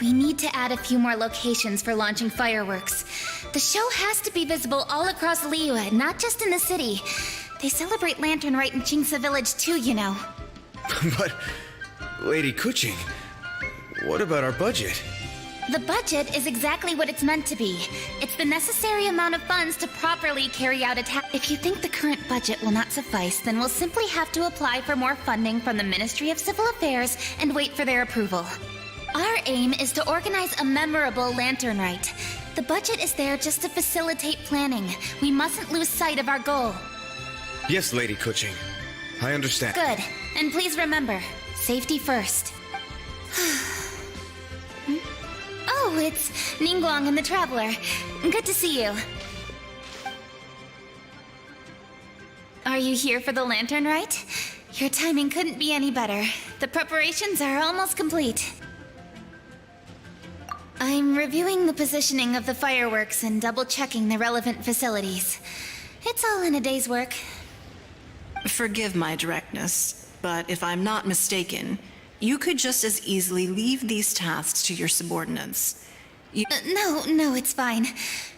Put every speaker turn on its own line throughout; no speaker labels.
We need to add a few more locations for launching fireworks. The show has to be visible all across Liyue, not just in the city. They celebrate Lantern Rite in Jingsa Village too, you know.
But, Lady Kuching, what about our budget?
The budget is exactly what it's meant to be. It's the necessary amount of funds to properly carry out a task. If you think the current budget will not suffice, then we'll simply have to apply for more funding from the Ministry of Civil Affairs and wait for their approval. Our aim is to organize a memorable Lantern Rite. The budget is there just to facilitate planning. We mustn't lose sight of our goal.
Yes, Lady Kuching. I understand.
Good. And please remember, safety first. Oh, it's Ningguang and the Traveler. Good to see you. Are you here for the Lantern Rite? Your timing couldn't be any better. The preparations are almost complete. I'm reviewing the positioning of the fireworks and double-checking the relevant facilities. It's all in a day's work.
Forgive my directness, but if I'm not mistaken, you could just as easily leave these tasks to your subordinates.
No, it's fine.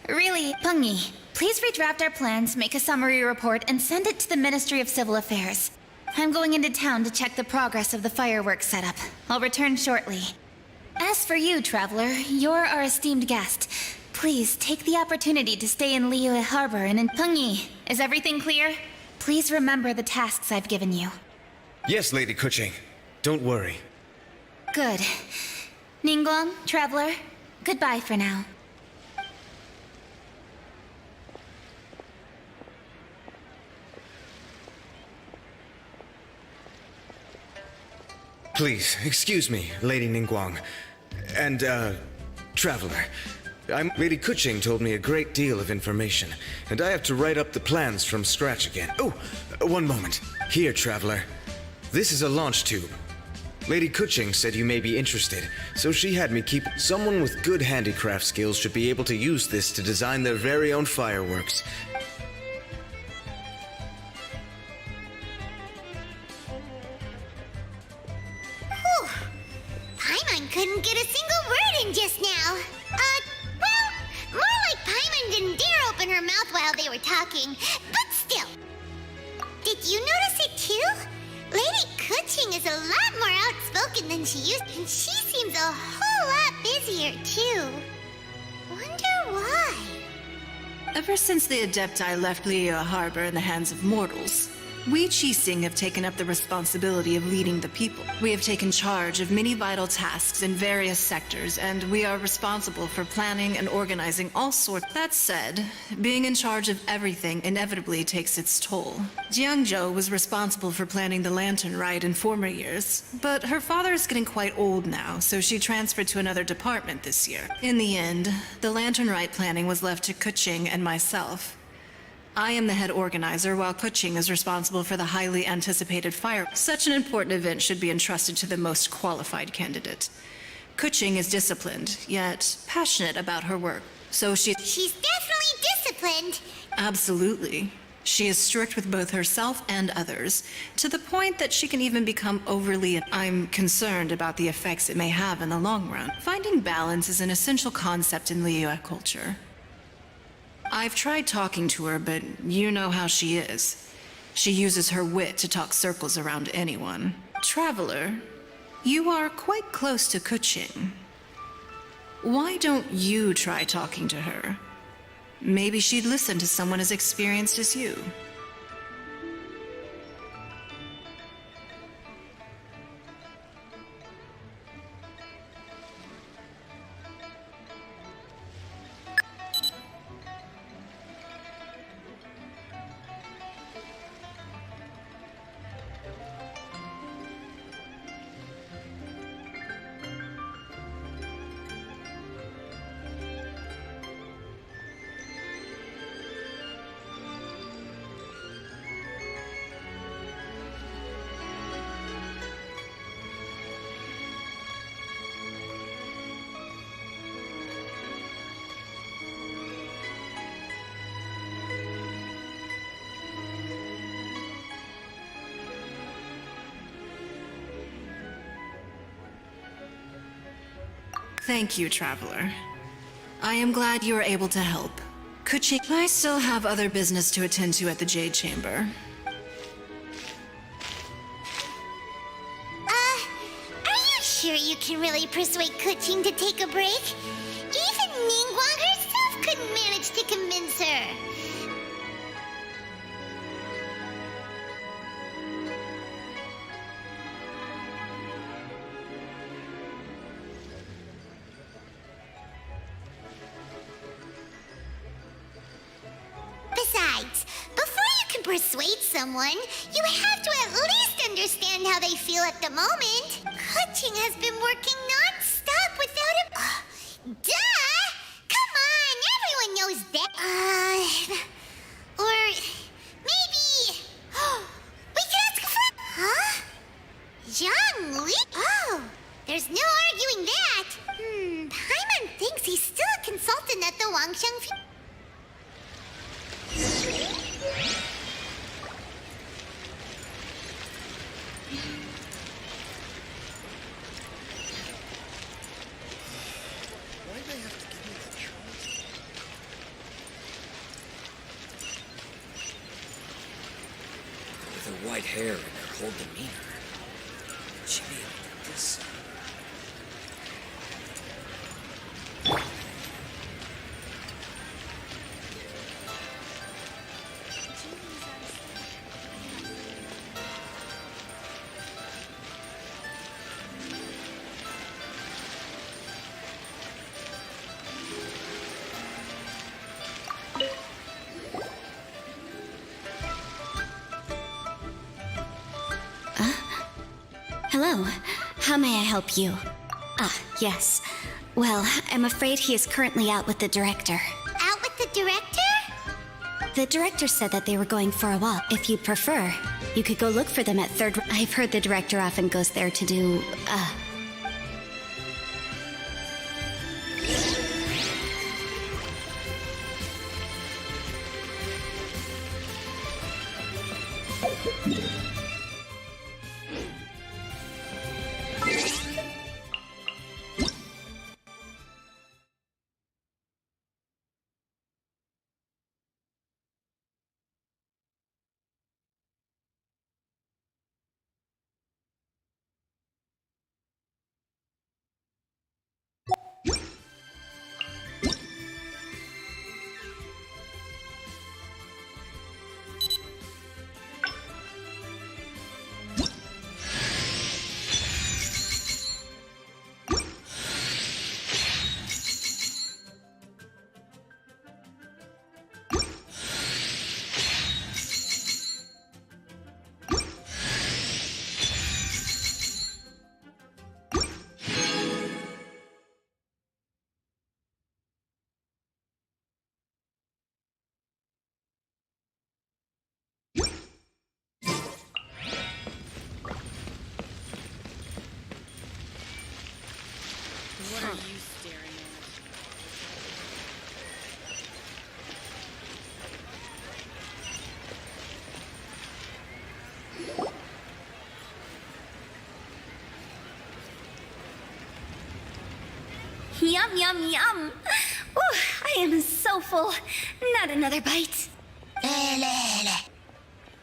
Really, Pengyi, please redraft our plans, make a summary report, and send it to the Ministry of Civil Affairs. I'm going into town to check the progress of the fireworks setup. I'll return shortly. As for you, Traveler, you're our esteemed guest. Please take the opportunity to stay in Liyue Harbor and in Pengyi. Is everything clear? Please remember the tasks I've given you.
Yes, Lady Kuching. Don't worry.
Good. Ningguang, Traveler, goodbye for now.
Please, excuse me, Lady Ningguang. And, Traveler. Lady Kuching told me a great deal of information, and I have to write up the plans from scratch again. Oh, one moment. Here, Traveler. This is a launch tube. Lady Kuching said you may be interested, so she had me keep... Someone with good handicraft skills should be able to use this to design their very own fireworks.
Paimon couldn't get a single word in just now. Well, more like Paimon her mouth while they were talking, but still. Did you notice it too? Lady Kuching is a lot more outspoken than she used, and she seems a whole lot busier too. Wonder why?
Ever since the Adepti left Liyue Harbor in the hands of mortals, we Qixing have taken up the responsibility of leading the people. We have taken charge of many vital tasks in various sectors, and we are responsible for planning and organizing all sorts. That said, being in charge of everything inevitably takes its toll. Jiangzhou was responsible for planning the Lantern Rite in former years, but her father is getting quite old now, so she transferred to another department this year. In the end, the Lantern Rite planning was left to Kuching and myself. I am the head organizer, while Kuching is responsible for the highly anticipated fire. Such an important event should be entrusted to the most qualified candidate. Kuching is disciplined, yet passionate about her work, so She's
definitely disciplined.
Absolutely. She is strict with both herself and others, to the point that she can even become overly... I'm concerned about the effects it may have in the long run. Finding balance is an essential concept in Liyue culture. I've tried talking to her, but you know how she is. She uses her wit to talk circles around anyone. Traveler, you are quite close to Kuching. Why don't you try talking to her? Maybe she'd listen to someone as experienced as you. Thank you, Traveler. I am glad you were able to help. Kuching, I still have other business to attend to at the Jade Chamber.
Are you sure you can really persuade Kuching to take a break? Even Ningguang herself couldn't manage to convince her. Besides, before you can persuade someone, you have to at least understand how they feel at the moment. Kuching has been working non-stop without him. Duh! Come on, everyone knows that. Or maybe we could ask for... Huh? Zhang Li? Oh, there's no arguing that. Paimon thinks he's still a consultant at the Wangsheng...
With her white hair and her whole demeanor, would she be able to do this?
Hello. How may I help you? Ah, yes. Well, I'm afraid he is currently out with the director.
Out with the director?
The director said that they were going for a walk. If you prefer, you could go look for them at Third... I've heard the director often goes there to do, Yum, yum, yum. Ooh, I am so full. Not another bite.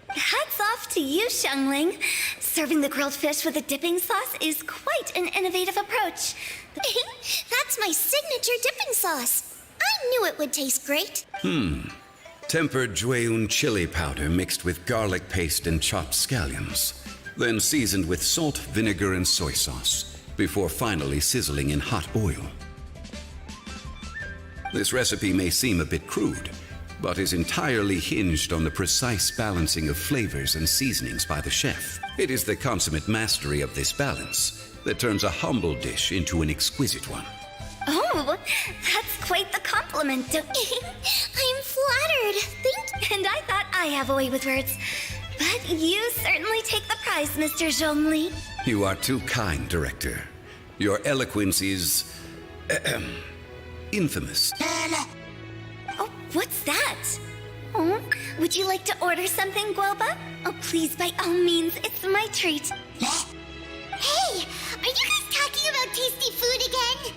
Hats off to you, Xiangling. Serving the grilled fish with a dipping sauce is quite an innovative approach.
That's my signature dipping sauce. I knew it would taste great.
Tempered Jueyun chili powder mixed with garlic paste and chopped scallions, then seasoned with salt, vinegar, and soy sauce, before finally sizzling in hot oil. This recipe may seem a bit crude, but is entirely hinged on the precise balancing of flavors and seasonings by the chef. It is the consummate mastery of this balance that turns a humble dish into an exquisite one.
Oh, that's quite the compliment.
I'm flattered. Thank you.
And I thought I have a way with words. But you certainly take the prize, Mr. Zhongli.
You are too kind, Director. Your eloquence is... infamous.
Oh, what's that? Oh, would you like to order something, Guoba? Oh, please, by all means, it's my treat.
Hey, are you guys talking about tasty food again?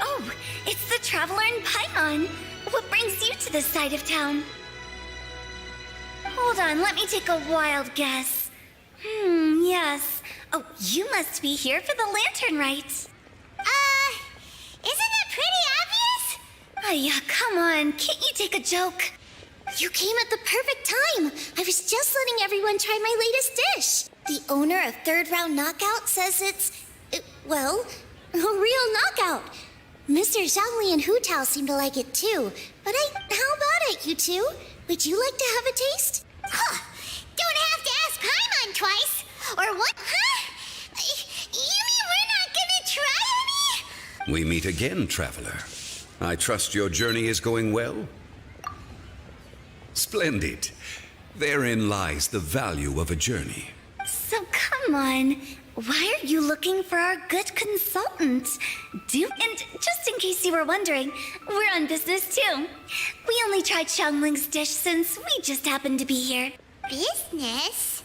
Oh, it's the Traveler in Paimon. What brings you to this side of town? Hold on, let me take a wild guess. Yes. Oh, you must be here for the lantern rite.
Isn't it pretty obvious?
Oh, yeah, come on. Can't you take a joke?
You came at the perfect time. I was just letting everyone try my latest dish. The owner of Third Round Knockout says it's, well, a real knockout. Mr. Zhangli and Hu Tao seem to like it too. But how about it, you two? Would you like to have a taste? Huh. Don't have to ask Paimon twice. Or what? Huh? You mean we're not gonna try any?
We meet again, Traveler. I trust your journey is going well? Splendid. Therein lies the value of a journey.
So come on. Why are you looking for our good consultant? And just in case you were wondering, we're on business too. We only tried Xiangling's dish since we just happened to be here.
Business?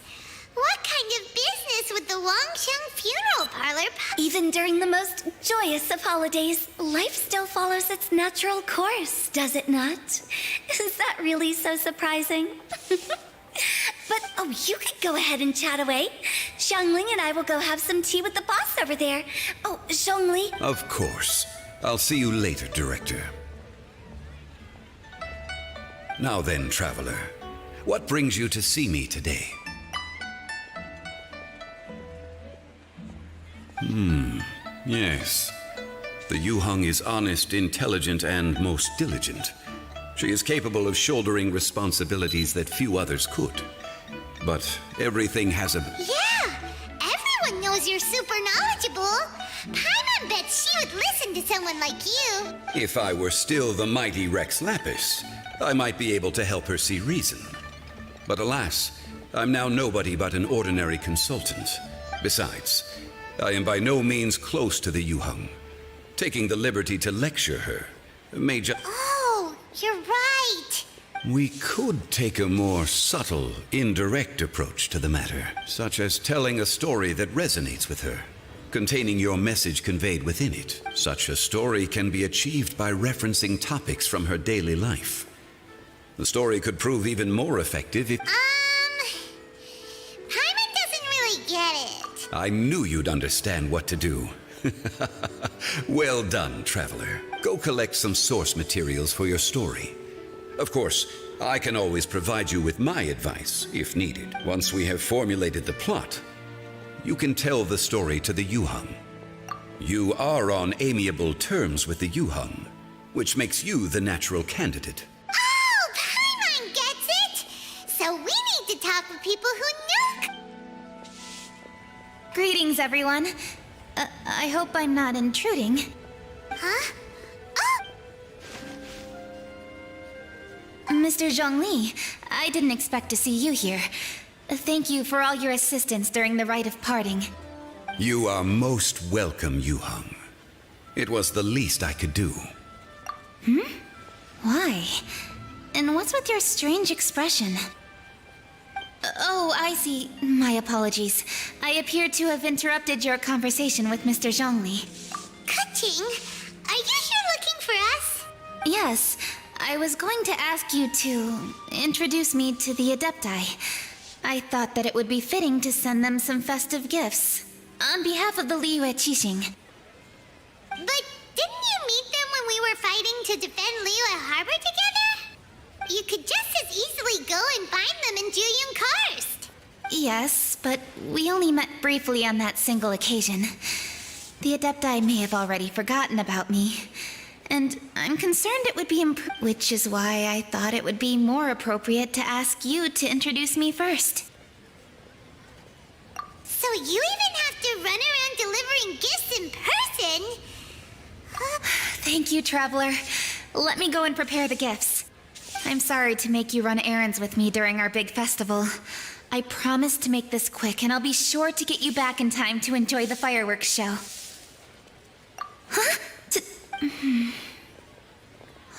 What kind of business would the Wangsheng Funeral Parlor?
Even during the most joyous of holidays, life still follows its natural course, does it not? Is that really so surprising? But, oh, you could go ahead and chat away. Xiangling and I will go have some tea with the boss over there. Oh, Zhongli.
Of course. I'll see you later, Director. Now then, Traveler, what brings you to see me today? Yes. The Yuheng is honest, intelligent, and most diligent. She is capable of shouldering responsibilities that few others could. But everything has a...
Yeah! Everyone knows you're super knowledgeable. Paimon bets she would listen to someone like you.
If I were still the mighty Rex Lapis, I might be able to help her see reason. But alas, I'm now nobody but an ordinary consultant. Besides, I am by no means close to the Yuheng. Taking the liberty to lecture her may just...
Oh, you're right.
We could take a more subtle, indirect approach to the matter, such as telling a story that resonates with her, containing your message conveyed within it. Such a story can be achieved by referencing topics from her daily life. The story could prove even more effective if...
Paimon doesn't really get it.
I knew you'd understand what to do. Well done, Traveler. Go collect some source materials for your story. Of course, I can always provide you with my advice, if needed. Once we have formulated the plot, you can tell the story to the Yuheng. You are on amiable terms with the Yuheng, which makes you the natural candidate.
Oh, Paimon gets it! So we need to talk with people who know...
Greetings, everyone. I hope I'm not intruding.
Huh? Oh!
Mr. Zhongli, I didn't expect to see you here. Thank you for all your assistance during the rite of parting.
You are most welcome, Yuheng. It was the least I could do.
Why? And what's with your strange expression? Oh, I see. My apologies. I appear to have interrupted your conversation with Mr. Zhongli.
Kuching, are you here looking for us?
Yes, I was going to ask you to introduce me to the Adepti. I thought that it would be fitting to send them some festive gifts. On behalf of the Liyue Qixing.
But didn't you meet them when we were fighting to defend Liyue Harbor together? You could just as easily go and find them in Juyun Karst.
Yes, but we only met briefly on that single occasion. The Adepti may have already forgotten about me. And I'm concerned it would be which is why I thought it would be more appropriate to ask you to introduce me first.
So you even have to run around delivering gifts in person?
Thank you, Traveler. Let me go and prepare the gifts. I'm sorry to make you run errands with me during our big festival. I promise to make this quick, and I'll be sure to get you back in time to enjoy the fireworks show. Huh?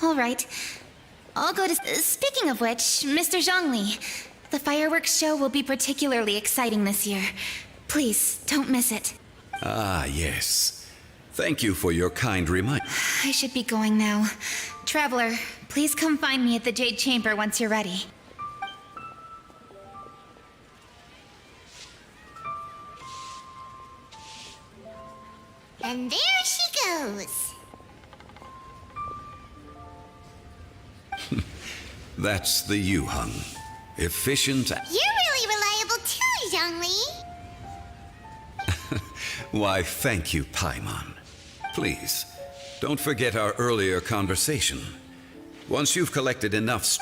All right. I'll go to... Speaking of which, Mr. Zhongli, the fireworks show will be particularly exciting this year. Please, don't miss it.
Ah, yes. Thank you for your kind reminder.
I should be going now. Traveler, please come find me at the Jade Chamber once you're ready.
And there she goes.
That's the Yuheng. Efficient.
You're really reliable too, Zhongli.
Why, thank you, Paimon. Please, don't forget our earlier conversation. Once you've collected enough...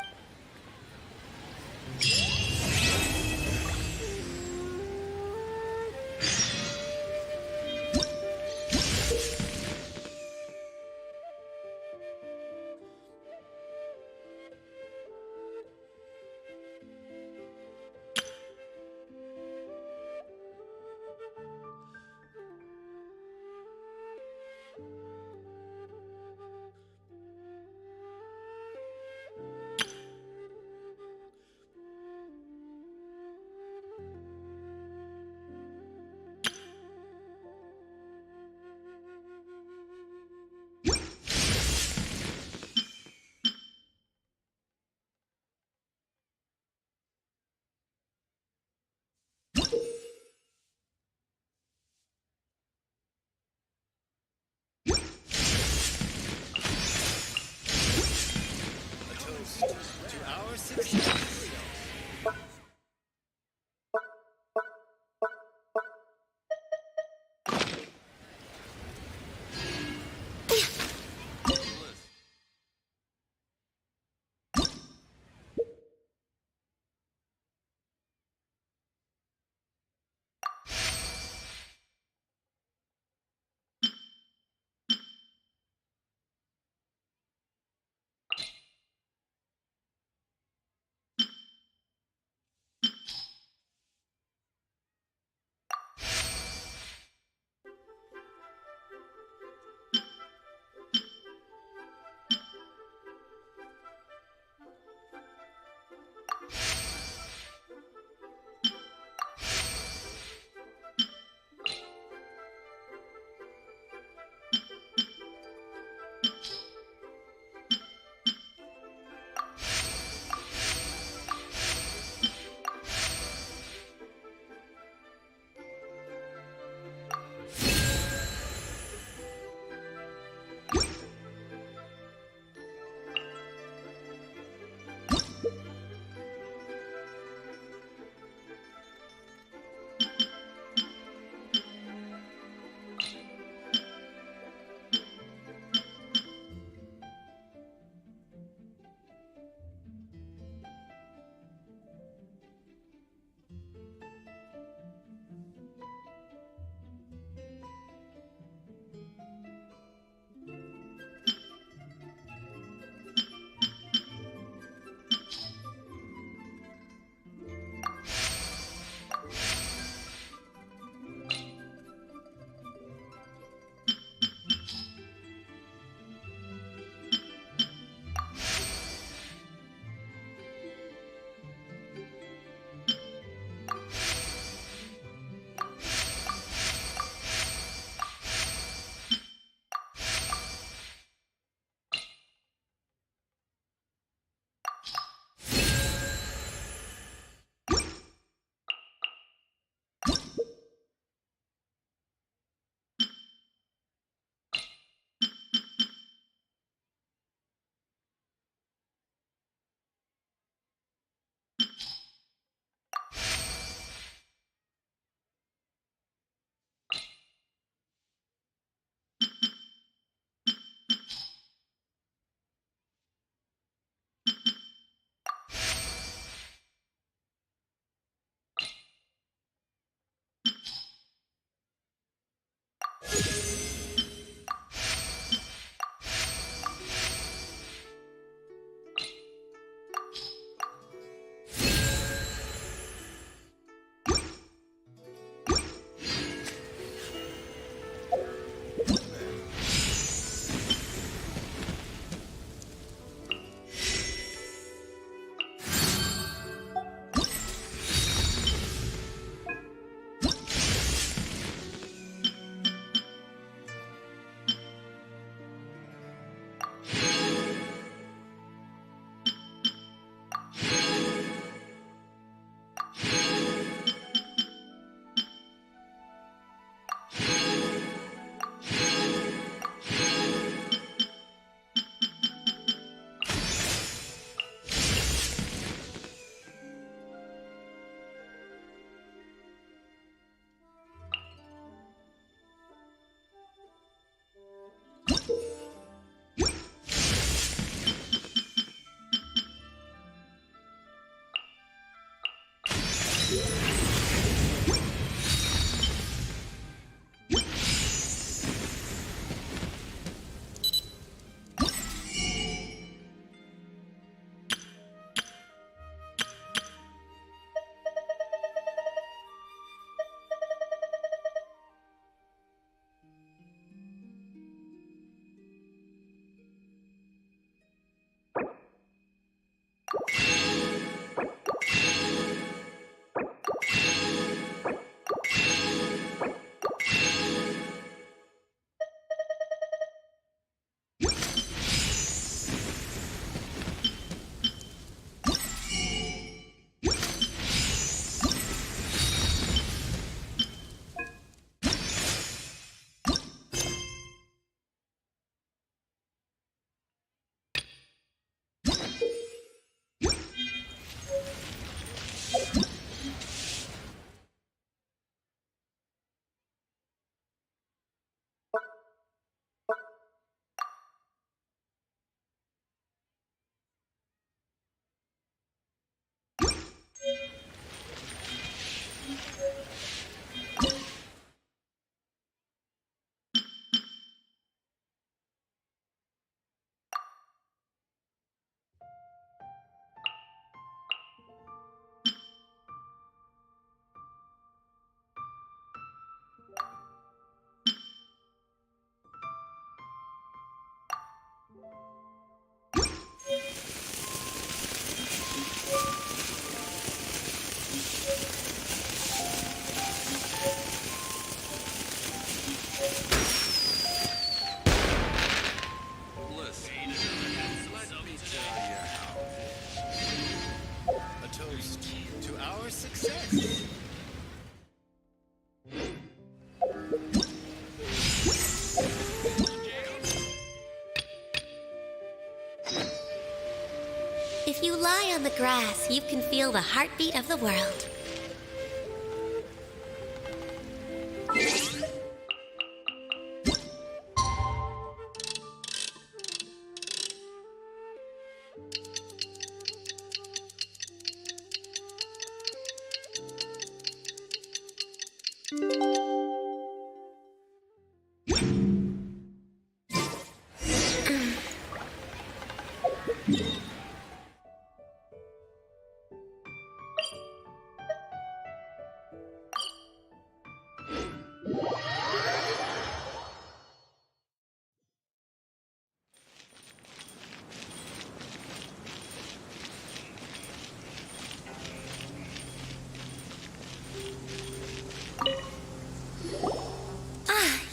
If you lie on the grass, you can feel the heartbeat of the world.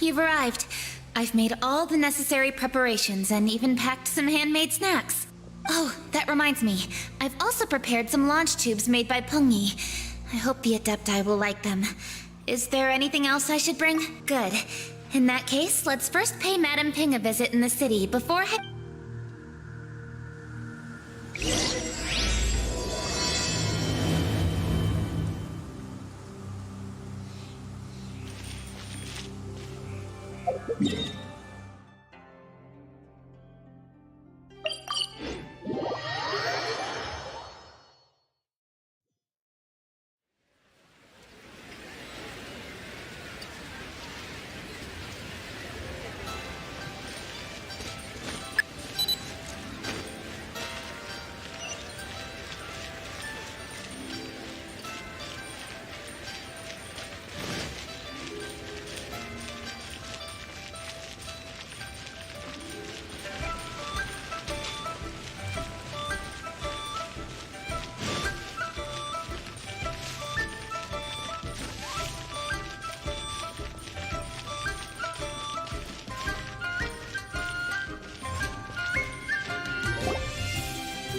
You've arrived. I've made all the necessary preparations and even packed some handmade snacks. Oh, that reminds me. I've also prepared some launch tubes made by Pungi. I hope the Adepti will like them. Is there anything else I should bring? Good. In that case, let's first pay Madame Ping a visit in the city before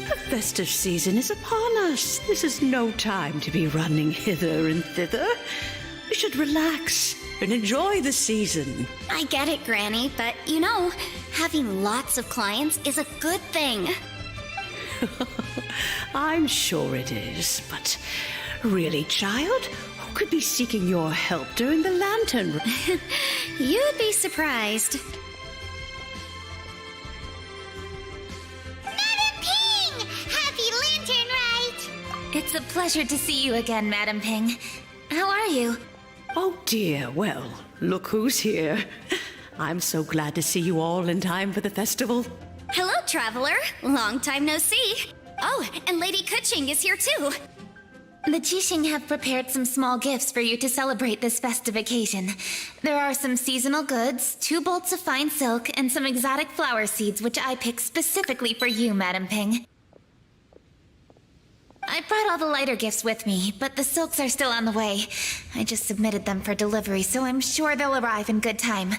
The festive season is upon us. This is no time to be running hither and thither. We should relax and enjoy the season.
I get it, Granny, but you know, having lots of clients is a good thing.
I'm sure it is, but really, child, who could be seeking your help during the lantern?
You'd be surprised.
Madam Ping! Happy Lantern Rite!
It's a pleasure to see you again, Madam Ping. How are you?
Oh dear, well, look who's here. I'm so glad to see you all in time for the festival.
Hello, traveler. Long time no see. Oh, and Lady Kuching is here too.
The Jixing have prepared some small gifts for you to celebrate this festive occasion. There are some seasonal goods, 2 bolts of fine silk, and some exotic flower seeds which I picked specifically for you, Madam Ping. I brought all the lighter gifts with me, but the silks are still on the way. I just submitted them for delivery, so I'm sure they'll arrive in good time.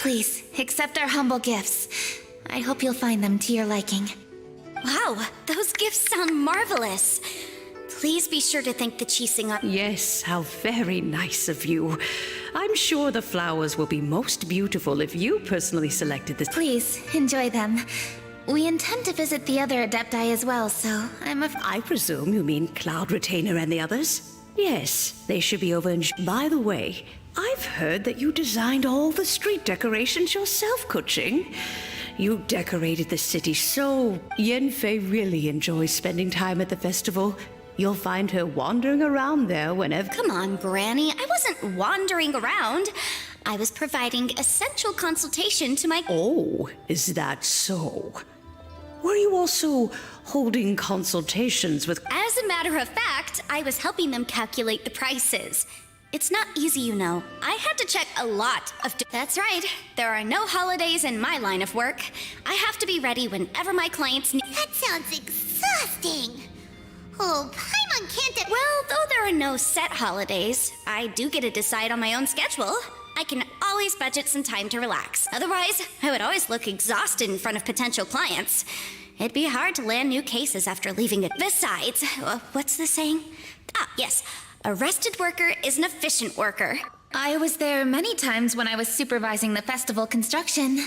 Please, accept our humble gifts. I hope you'll find them to your liking.
Wow, those gifts sound marvelous. Please be sure to thank the Qixing.
Yes, how very nice of you. I'm sure the flowers will be most beautiful if you personally selected this.
Please, enjoy them. We intend to visit the other Adepti as well, so
I presume you mean Cloud Retainer and the others? Yes, they should be over in... By the way, I've heard that you designed all the street decorations yourself, Kuching. You decorated the city so... Yenfei really enjoys spending time at the festival. You'll find her wandering around there whenever...
Come on, Granny. I wasn't wandering around. I was providing essential consultation to my...
Oh, is that so? Were you also holding consultations with...
As a matter of fact, I was helping them calculate the prices. It's not easy, you know. I had to check a lot of... That's right. There are no holidays in my line of work. I have to be ready whenever my clients need...
That sounds exhausting. Oh, Paimon can't...
Well, though there are no set holidays, I do get to decide on my own schedule. I can always budget some time to relax. Otherwise, I would always look exhausted in front of potential clients. It'd be hard to land new cases after leaving it. Besides, what's the saying? Ah, yes. A rested worker is an efficient worker.
I was there many times when I was supervising the festival construction,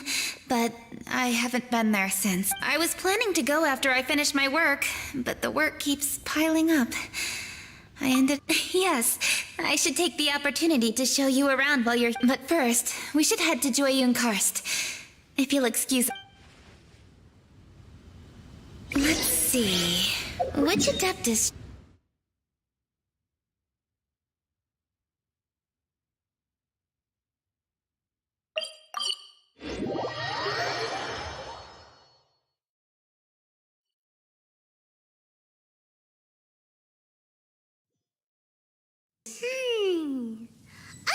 but I haven't been there since. I was planning to go after I finished my work, but the work keeps piling up. Yes, I should take the opportunity to show you around while you're... But first, we should head to Joyun Karst. If you'll excuse... Let's see... Which Adeptus...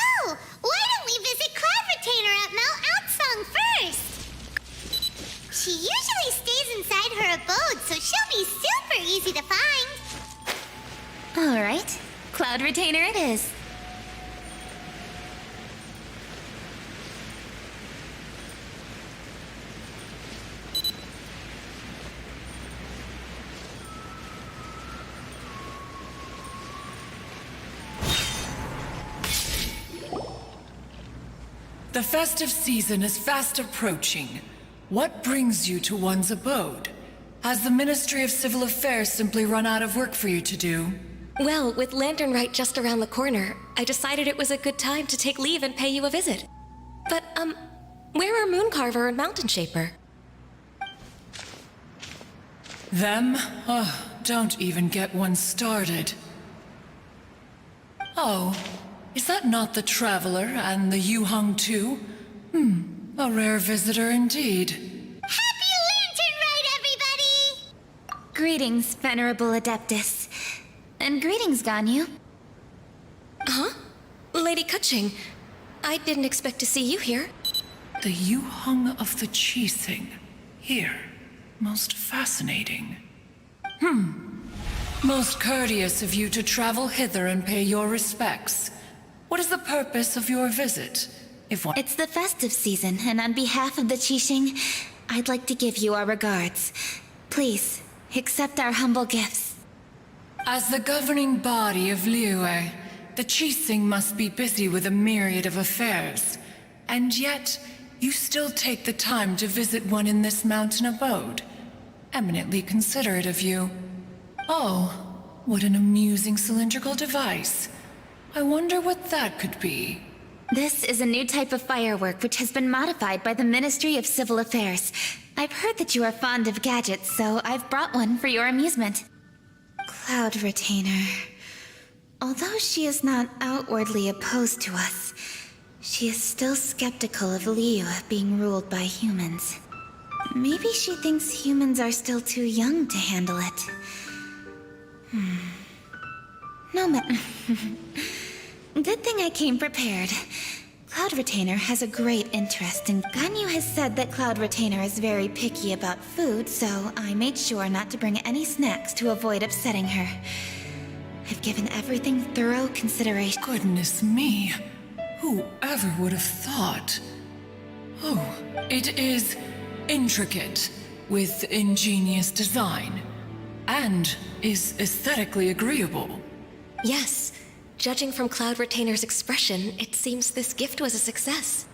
Oh, why don't we visit Cloud Retainer at Mount Outsong first? She usually stays inside her abode, so she'll be super easy to find.
All right, Cloud Retainer it is.
The festive season is fast approaching. What brings you to one's abode? Has the Ministry of Civil Affairs simply run out of work for you to do?
Well, with Lantern Rite just around the corner, I decided it was a good time to take leave and pay you a visit. But, where are Mooncarver and Mountain Shaper?
Them? Oh, don't even get one started. Oh, is that not the Traveler and the Yuheng too? A rare visitor indeed.
Happy Lantern Rite, everybody!
Greetings, Venerable Adeptus. And greetings, Ganyu.
Huh? Lady Kuching, I didn't expect to see you here.
The Yuheng of the Qixing. Here. Most fascinating. Most courteous of you to travel hither and pay your respects. What is the purpose of your visit?
It's the festive season, and on behalf of the Qixing, I'd like to give you our regards. Please, accept our humble gifts.
As the governing body of Liyue, the Qixing must be busy with a myriad of affairs. And yet, you still take the time to visit one in this mountain abode. Eminently considerate of you. Oh, what an amusing cylindrical device. I wonder what that could be.
This is a new type of firework which has been modified by the Ministry of Civil Affairs. I've heard that you are fond of gadgets, so I've brought one for your amusement. Cloud Retainer. Although she is not outwardly opposed to us, she is still skeptical of Liyue being ruled by humans. Maybe she thinks humans are still too young to handle it. No matter. Good thing I came prepared. Cloud Retainer has a great interest in... Ganyu has said that Cloud Retainer is very picky about food, so I made sure not to bring any snacks to avoid upsetting her. I've given everything thorough consideration.
Goodness me. Whoever would have thought? Oh, it is intricate, with ingenious design, and is aesthetically agreeable.
Yes, judging from Cloud Retainer's expression, it seems this gift was a success.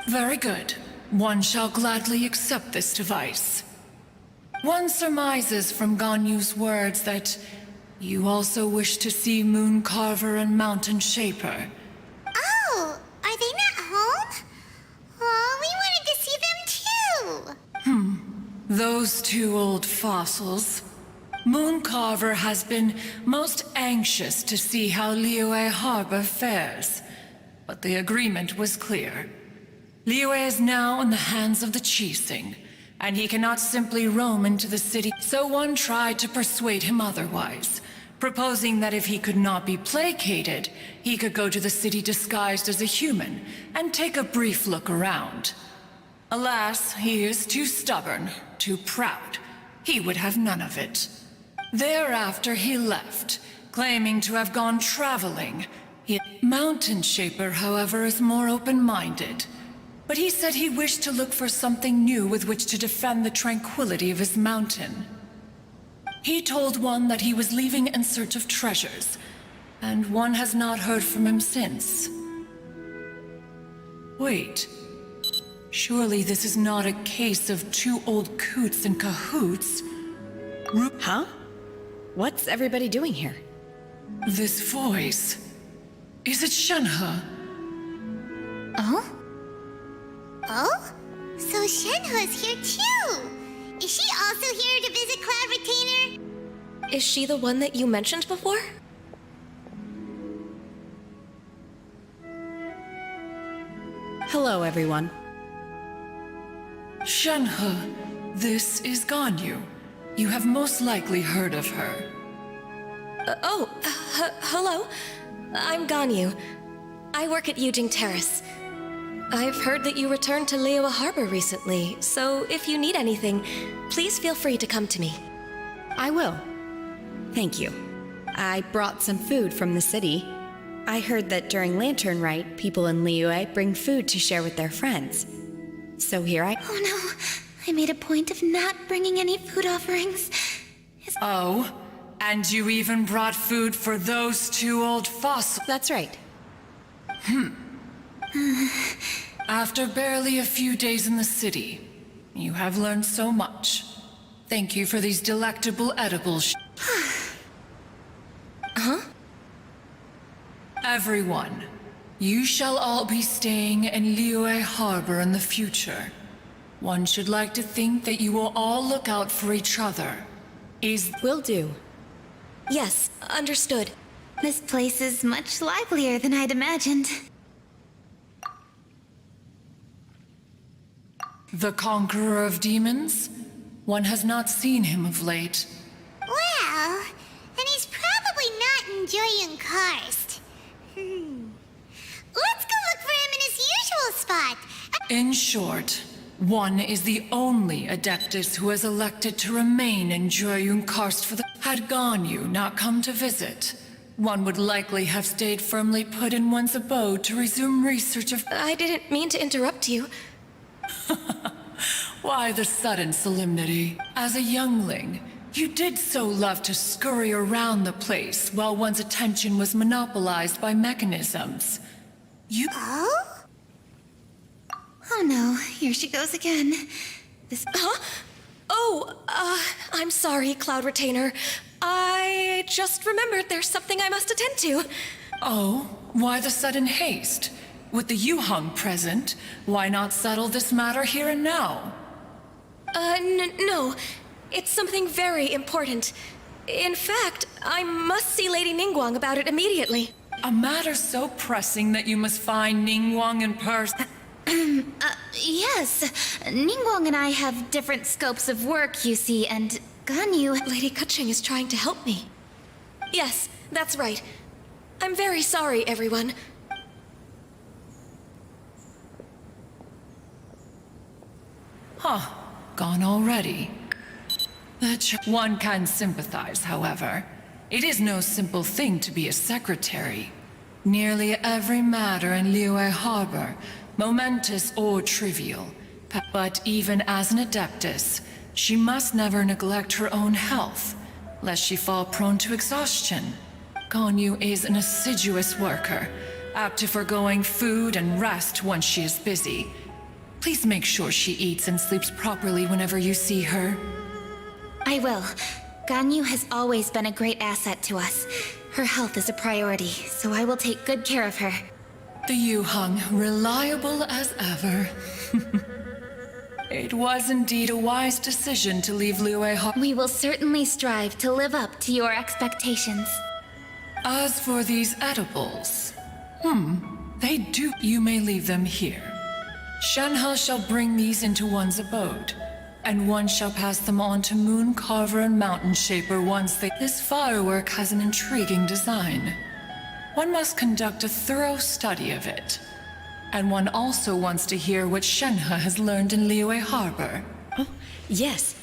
Very good. One shall gladly accept this device. One surmises from Ganyu's words that you also wish to see Moon Carver and Mountain Shaper.
Oh, are they not home? Oh, we wanted to see them too.
Those two old fossils. Moon Carver has been most anxious to see how Liyue Harbor fares, but the agreement was clear. Liyue is now in the hands of the Qixing, and he cannot simply roam into the city, so one tried to persuade him otherwise, proposing that if he could not be placated, he could go to the city disguised as a human and take a brief look around. Alas, he is too stubborn, too proud. He would have none of it. Thereafter he left, claiming to have gone traveling. Mountain Shaper, however, is more open-minded. But he said he wished to look for something new with which to defend the tranquility of his mountain. He told one that he was leaving in search of treasures, and one has not heard from him since. Wait. Surely this is not a case of two old coots in cahoots.
Huh? What's everybody doing here?
This voice. Is it Shenhe?
Oh?
Oh? So Shenhe's here too. Is she also here to visit Cloud Retainer?
Is she the one that you mentioned before?
Hello, everyone.
Shenhe, this is Ganyu. You have most likely heard of her.
Hello. I'm Ganyu. I work at Yujing Terrace. I've heard that you returned to Liyue Harbor recently, so if you need anything, please feel free to come to me.
I will. Thank you. I brought some food from the city. I heard that during Lantern Rite, people in Liyue bring food to share with their friends. So here I...
Oh no, I made a point of not bringing any food offerings.
Oh, and you even brought food for those two old fossils.
That's right.
After barely a few days in the city, you have learned so much. Thank you for these delectable edibles.
Huh?
Everyone, you shall all be staying in Liyue Harbor in the future. One should like to think that you will all look out for each other.
Will do.
Yes, understood.
This place is much livelier than I'd imagined.
The conqueror of demons? One has not seen him of late.
Well, then he's probably not enjoying Karst. Let's go look for him in his usual spot.
In short, one is the only Adeptus who has elected to remain in Joyun Karst for the... Had Ganyu not come to visit, one would likely have stayed firmly put in one's abode to resume research of...
I didn't mean to interrupt you.
Why the sudden solemnity? As a youngling, you did so love to scurry around the place while one's attention was monopolized by mechanisms. You...
Oh?
Oh no, here she goes again. This...
Huh? Oh, I'm sorry, Cloud Retainer. I just remembered there's something I must attend to.
Oh, why the sudden haste? With the Yuhang present, why not settle this matter here and now?
No. It's something very important. In fact, I must see Lady Ningguang about it immediately.
A matter so pressing that you must find Ningguang in person?
Yes. Ningguang and I have different scopes of work, you see, and Ganyu...
Lady Keqing is trying to help me. Yes, that's right. I'm very sorry, everyone.
Huh. Gone already. One can sympathize, however. It is no simple thing to be a secretary. Nearly every matter in Liyue Harbor momentous or trivial. But even as an Adeptus, she must never neglect her own health, lest she fall prone to exhaustion. Ganyu is an assiduous worker, apt to foregoing food and rest once she is busy. Please make sure she eats and sleeps properly whenever you see her.
I will. Ganyu has always been a great asset to us. Her health is a priority, so I will take good care of her.
The Yuheng, reliable as ever. It was indeed a wise decision to leave Liyue Harbor.
We will certainly strive to live up to your expectations.
As for these edibles, they do. You may leave them here. Shenhe shall bring these into one's abode, and one shall pass them on to Moon Carver and Mountain Shaper once they. This firework has an intriguing design. One must conduct a thorough study of it. And one also wants to hear what Shenhe has learned in Liyue Harbor.
Oh, yes.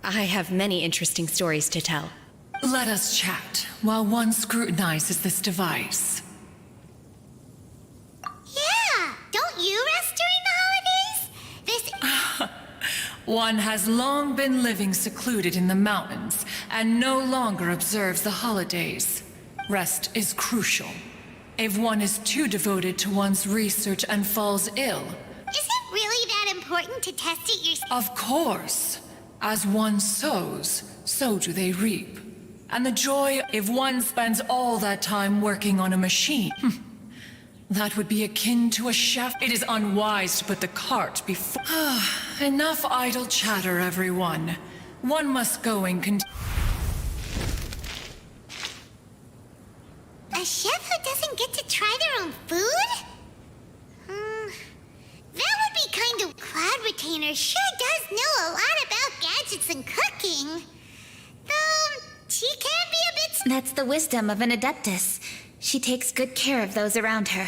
I have many interesting stories to tell.
Let us chat while one scrutinizes this device.
Yeah, don't you rest during the holidays?
One has long been living secluded in the mountains and no longer observes the holidays. Rest is crucial. If one is too devoted to one's research and falls ill.
Is it really that important to test it yourself?
Of course. As one sows, so do they reap. And the joy if one spends all that time working on a machine. That would be akin to a chef. It is unwise to put the cart before. Enough idle chatter, everyone. One must go and continue.
A chef who doesn't get to try their own food? That would be kind of... Cloud Retainer sure does know a lot about gadgets and cooking. Though, she can be a bit...
That's the wisdom of an Adeptus. She takes good care of those around her.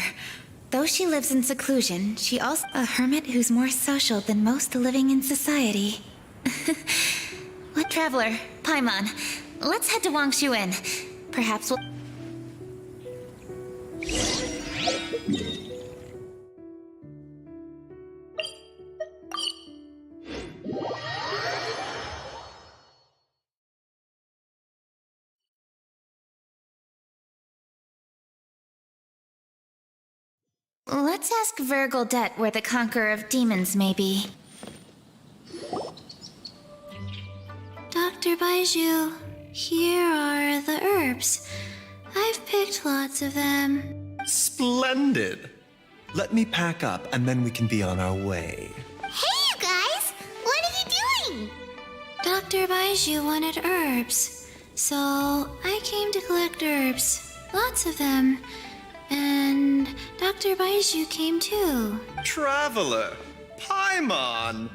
Though she lives in seclusion, she also... a hermit who's more social than most living in society. What traveler? Paimon, let's head to Wangshuin. Perhaps we'll... Let's ask Vergildet where the Conqueror of Demons may be.
Dr. Baiju, here are the herbs. I've picked lots of them.
Splendid! Let me pack up and then we can be on our way.
Hey, you guys! What are you doing?
Dr. Baiju wanted herbs, so I came to collect herbs. Lots of them. And Dr. Baiju came too.
Traveler! Paimon!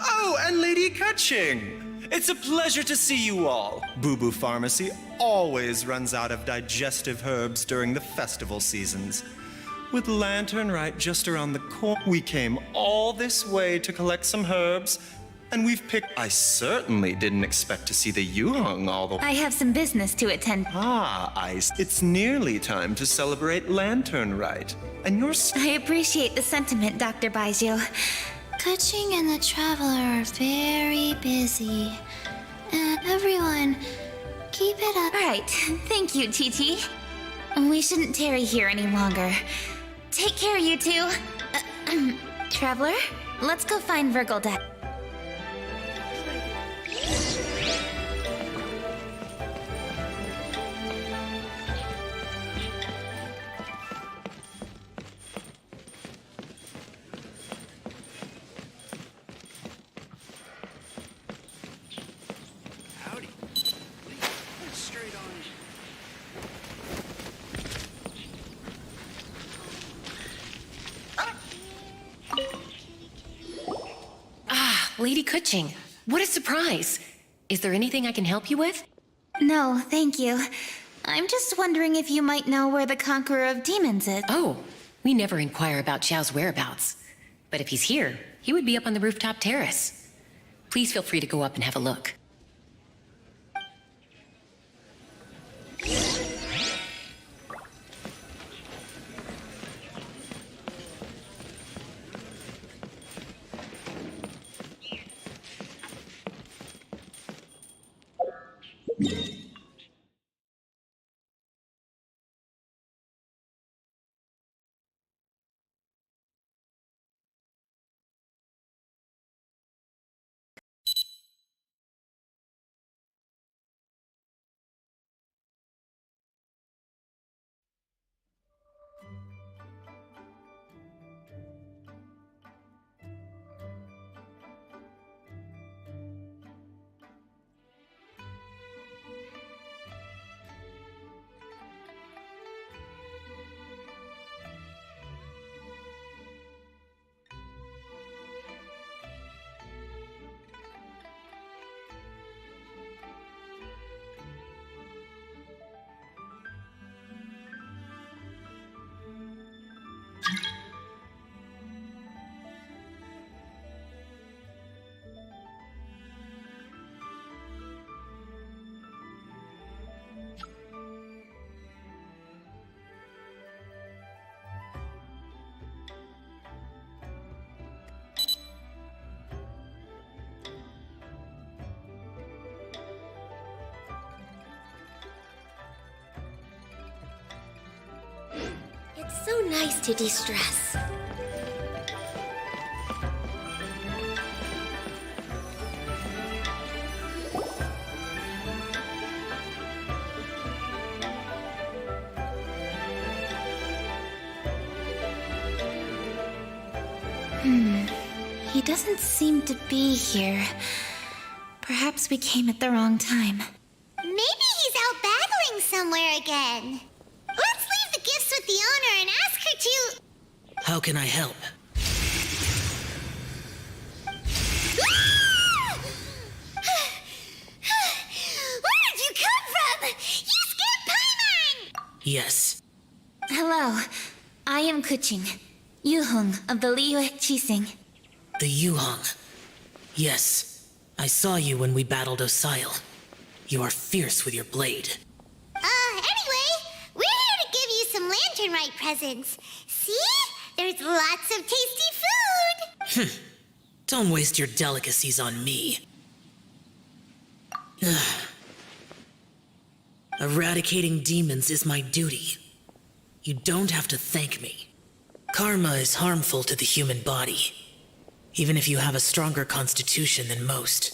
Oh, and Lady Kutching! It's a pleasure to see you all. Boo Boo Pharmacy always runs out of digestive herbs during the festival seasons. With Lantern right just around the corner, we came all this way to collect some herbs, and we've picked... I certainly didn't expect to see the Yuheng all the way.
I have some business to attend.
It's nearly time to celebrate Lantern right. And you're...
I appreciate the sentiment, Dr. Baiju.
Kutching and the Traveler are very busy. And everyone, keep it up.
All right, thank you, Titi. We shouldn't tarry here any longer. Take care, you two. Traveler, let's go find Vergildet.
Howdy. Straight on.
Lady Kutching, what a surprise. Is there anything I can help you with?
No, thank you. I'm just wondering if you might know where the Conqueror of Demons is.
Oh, we never inquire about Xiao's whereabouts. But if he's here, he would be up on the rooftop terrace. Please feel free to go up and have a look.
It's so nice to de-stress.
He doesn't seem to be here. Perhaps we came at the wrong time.
Maybe he's out battling somewhere again. Let's leave the gifts with the owner and ask her to...
How can I help?
Where did you come from? You scared Paimon!
Yes.
Hello, I am Kuching, Yuhung of the Liyue Chising.
The Yuhong. Yes. I saw you when we battled Osile. You are fierce with your blade.
Anyway, we're here to give you some Lanternrite presents. See? There's lots of tasty food!
Don't waste your delicacies on me. Eradicating demons is my duty. You don't have to thank me. Karma is harmful to the human body, even if you have a stronger constitution than most.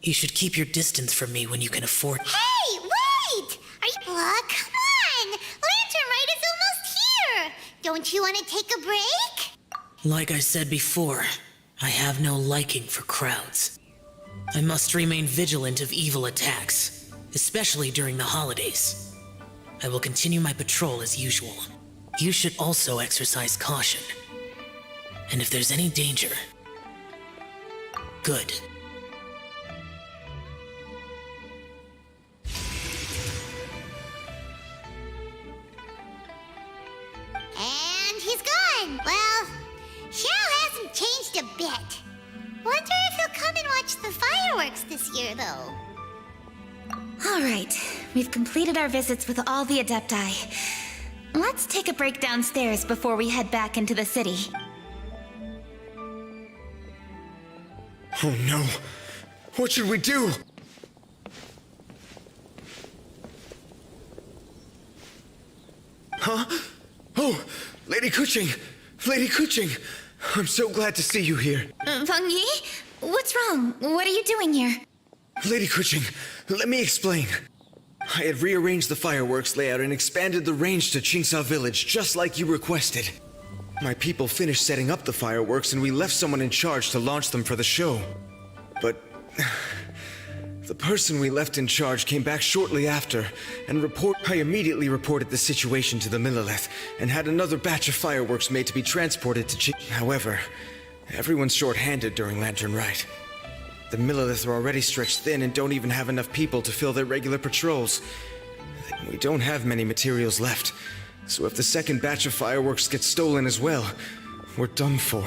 You should keep your distance from me when you can afford it.
Hey, wait! Are you... come on! Lanternrite is almost here! Don't you want to take a break?
Like I said before, I have no liking for crowds. I must remain vigilant of evil attacks, especially during the holidays. I will continue my patrol as usual. You should also exercise caution. And if there's any danger, good.
And he's gone. Well, Xiao hasn't changed a bit. Wonder if he'll come and watch the fireworks this year, though.
All right, we've completed our visits with all the Adepti. Let's take a break downstairs before we head back into the city.
Oh no. What should we do? Huh? Oh, Lady Kuching! Lady Kuching! I'm so glad to see you here.
Feng Yi? What's wrong? What are you doing here?
Lady Kuching, let me explain. I had rearranged the fireworks layout and expanded the range to Qingsa Village, just like you requested. My people finished setting up the fireworks and we left someone in charge to launch them for the show. But the person we left in charge came back shortly after and I immediately reported the situation to the Millelith and had another batch of fireworks made to be transported to However, everyone's short-handed during Lantern Rite. The Millelith are already stretched thin and don't even have enough people to fill their regular patrols. We don't have many materials left, so if the second batch of fireworks gets stolen as well, we're done for.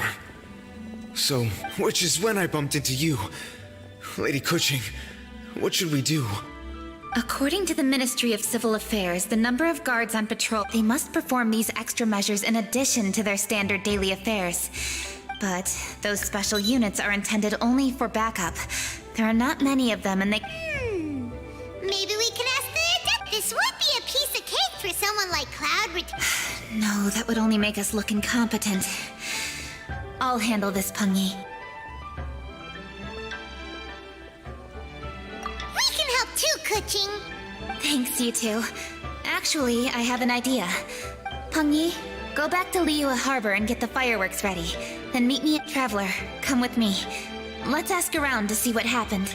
So, which is when I bumped into you. Lady Kuching, what should we do?
According to the Ministry of Civil Affairs, the number of guards on patrol, they must perform these extra measures in addition to their standard daily affairs. But those special units are intended only for backup. There are not many of them and they...
this would be a piece of cake for someone like
No, that would only make us look incompetent. I'll handle this, Pungi.
We can help too, Kuching.
Thanks, you two. Actually, I have an idea. Pungi, go back to Liyue Harbor and get the fireworks ready. Then meet me at Traveler. Come with me. Let's ask around to see what happened.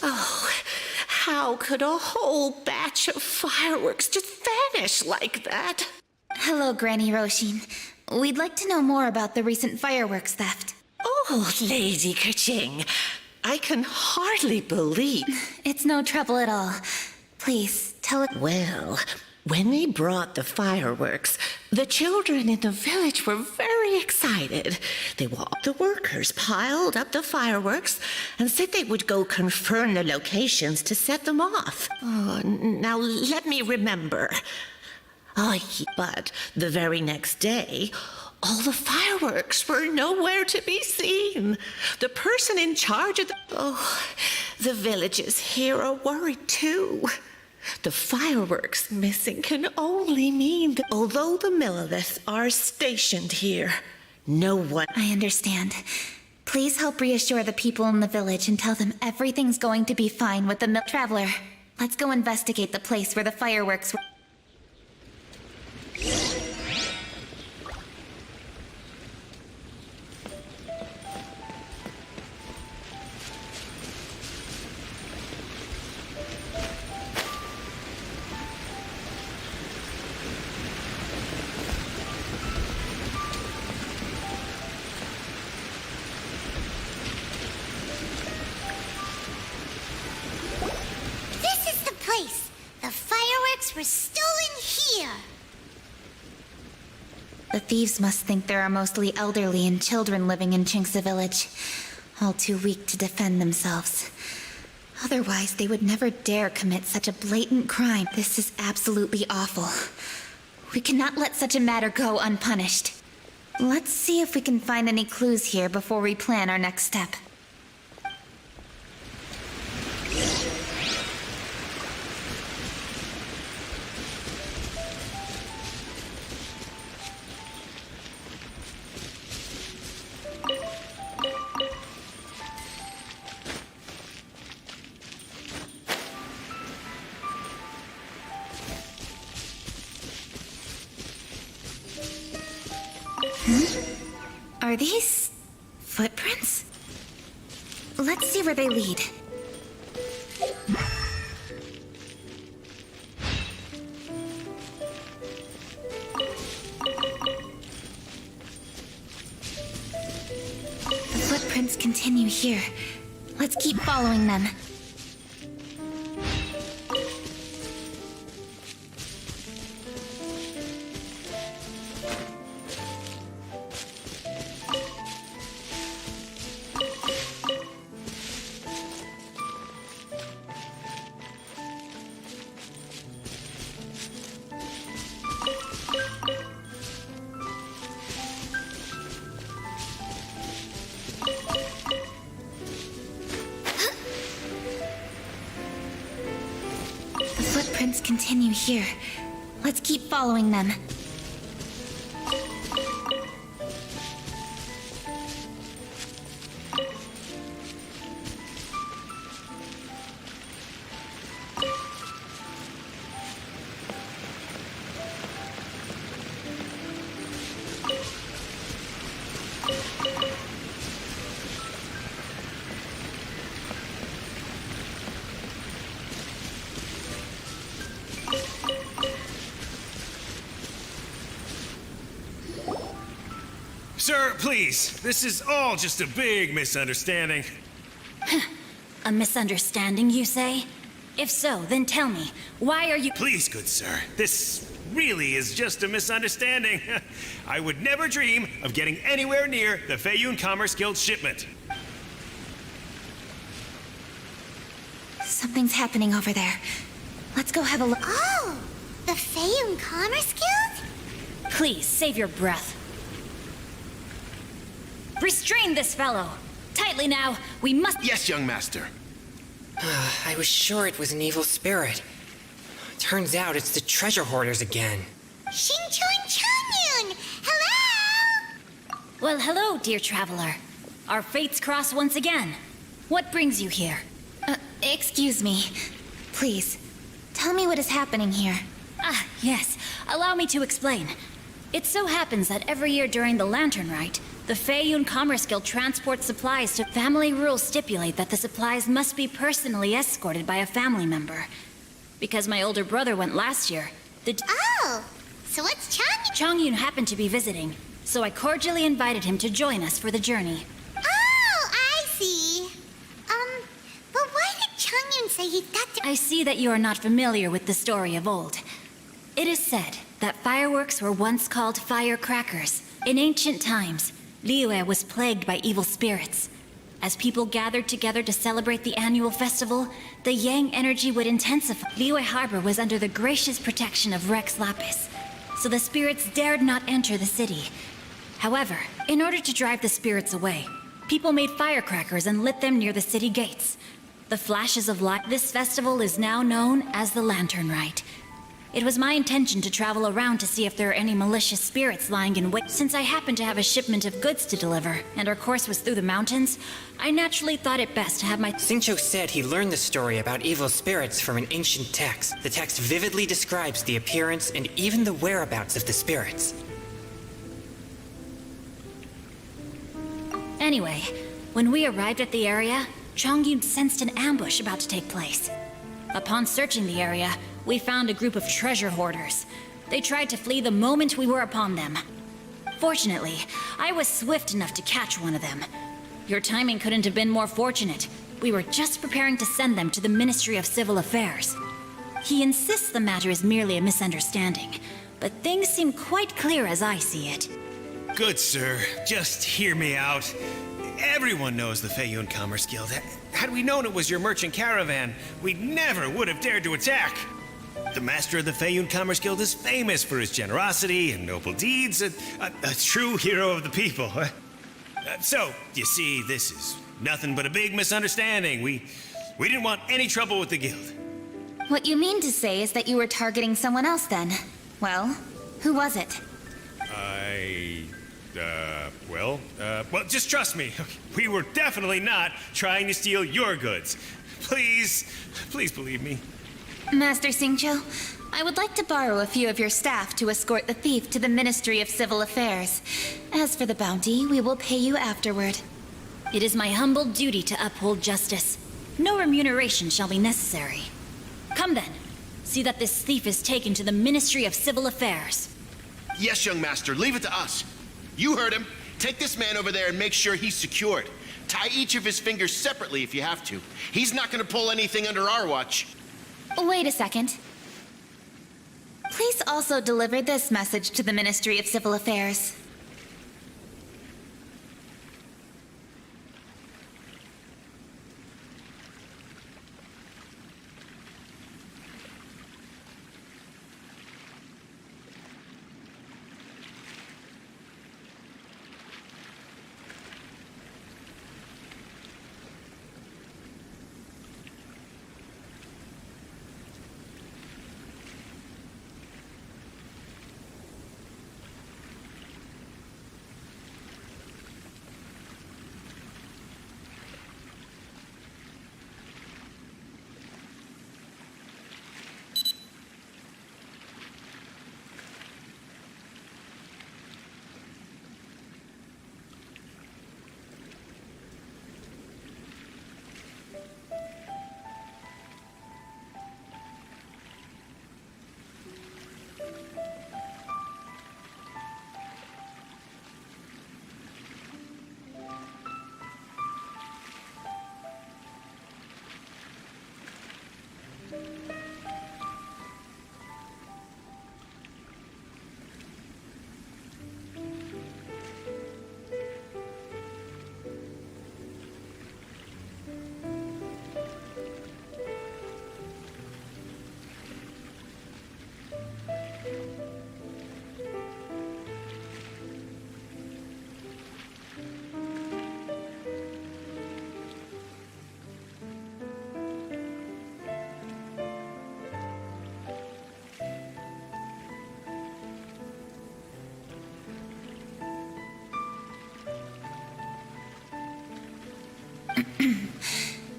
Oh, how could a whole batch of fireworks just vanish like that?
Hello, Granny Roshin. We'd like to know more about the recent fireworks theft.
Oh, Lady Kaching, I can hardly believe.
It's no trouble at all. Please, tell it.
Well, when they brought the fireworks, the children in the village were very excited. The workers piled up the fireworks and said they would go confirm the locations to set them off. Oh, now let me remember. But the very next day, all the fireworks were nowhere to be seen. The person in charge of the villagers here are worried too. The fireworks missing can only mean that although the Milliliths are stationed here, no one...
I understand. Please help reassure the people in the village and tell them everything's going to be fine with the Traveler. Let's go investigate the place where the fireworks were.
This is the place. The fireworks were stolen here.
The thieves must think there are mostly elderly and children living in Chinksa village, all too weak to defend themselves. Otherwise, they would never dare commit such a blatant crime. This is absolutely awful. We cannot let such a matter go unpunished. Let's see if we can find any clues here before we plan our next step. Are these footprints? Let's see where they lead. The footprints continue here. Let's keep following them. The footprints continue here. Let's keep following them.
Sir, please. This is all just a big misunderstanding.
A misunderstanding, you say? If so, then tell me, why are you—
Please, good sir. This really is just a misunderstanding. I would never dream of getting anywhere near the Feiyun Commerce Guild shipment.
Something's happening over there. Let's go have a look.
Oh, the Feiyun Commerce Guild?
Please, save your breath. Restrain this fellow! Tightly now, we must—
Yes, young master.
I was sure it was an evil spirit. Turns out it's the treasure hoarders again.
Xingqiu and Changyun! Hello!
Well, hello, dear traveler. Our fates cross once again. What brings you here?
Excuse me. Please, tell me what is happening here.
Ah, yes. Allow me to explain. It so happens that every year during the Lantern Rite, the Feiyun Commerce Guild transports supplies to— Family rules stipulate that the supplies must be personally escorted by a family member. Because my older brother went last year,
Oh, so what's Changyun?
Changyun happened to be visiting, so I cordially invited him to join us for the journey.
Oh, I see. But why did Changyun say he got to—
I see that you are not familiar with the story of old. It is said that fireworks were once called firecrackers. In ancient times, Liyue was plagued by evil spirits. As people gathered together to celebrate the annual festival, the Yang energy would intensify. Liyue Harbor was under the gracious protection of Rex Lapis, so the spirits dared not enter the city. However, in order to drive the spirits away, people made firecrackers and lit them near the city gates. The flashes of light— This festival is now known as the Lantern Rite. It was my intention to travel around to see if there are any malicious spirits lying in wait. Since I happened to have a shipment of goods to deliver, and our course was through the mountains, I naturally thought it best to have my—
Xingqiu said he learned the story about evil spirits from an ancient text. The text vividly describes the appearance and even the whereabouts of the spirits.
Anyway, when we arrived at the area, Changyun sensed an ambush about to take place. Upon searching the area, we found a group of treasure hoarders. They tried to flee the moment we were upon them. Fortunately, I was swift enough to catch one of them. Your timing couldn't have been more fortunate. We were just preparing to send them to the Ministry of Civil Affairs. He insists the matter is merely a misunderstanding, but things seem quite clear as I see it.
Good sir, just hear me out. Everyone knows the Feiyun Commerce Guild. Had we known it was your merchant caravan, we never would have dared to attack. The master of the Feiyun Commerce Guild is famous for his generosity and noble deeds, a true hero of the people. So, you see, this is nothing but a big misunderstanding. We didn't want any trouble with the guild.
What you mean to say is that you were targeting someone else then? Well, who was it?
Well, just trust me. We were definitely not trying to steal your goods. Please believe me.
Master Xingqiu, I would like to borrow a few of your staff to escort the thief to the Ministry of Civil Affairs. As for the bounty, we will pay you afterward.
It is my humble duty to uphold justice. No remuneration shall be necessary. Come then, see that this thief is taken to the Ministry of Civil Affairs.
Yes, young master, leave it to us. You heard him. Take this man over there and make sure he's secured. Tie each of his fingers separately if you have to. He's not gonna pull anything under our watch.
Wait a second. Please also deliver this message to the Ministry of Civil Affairs.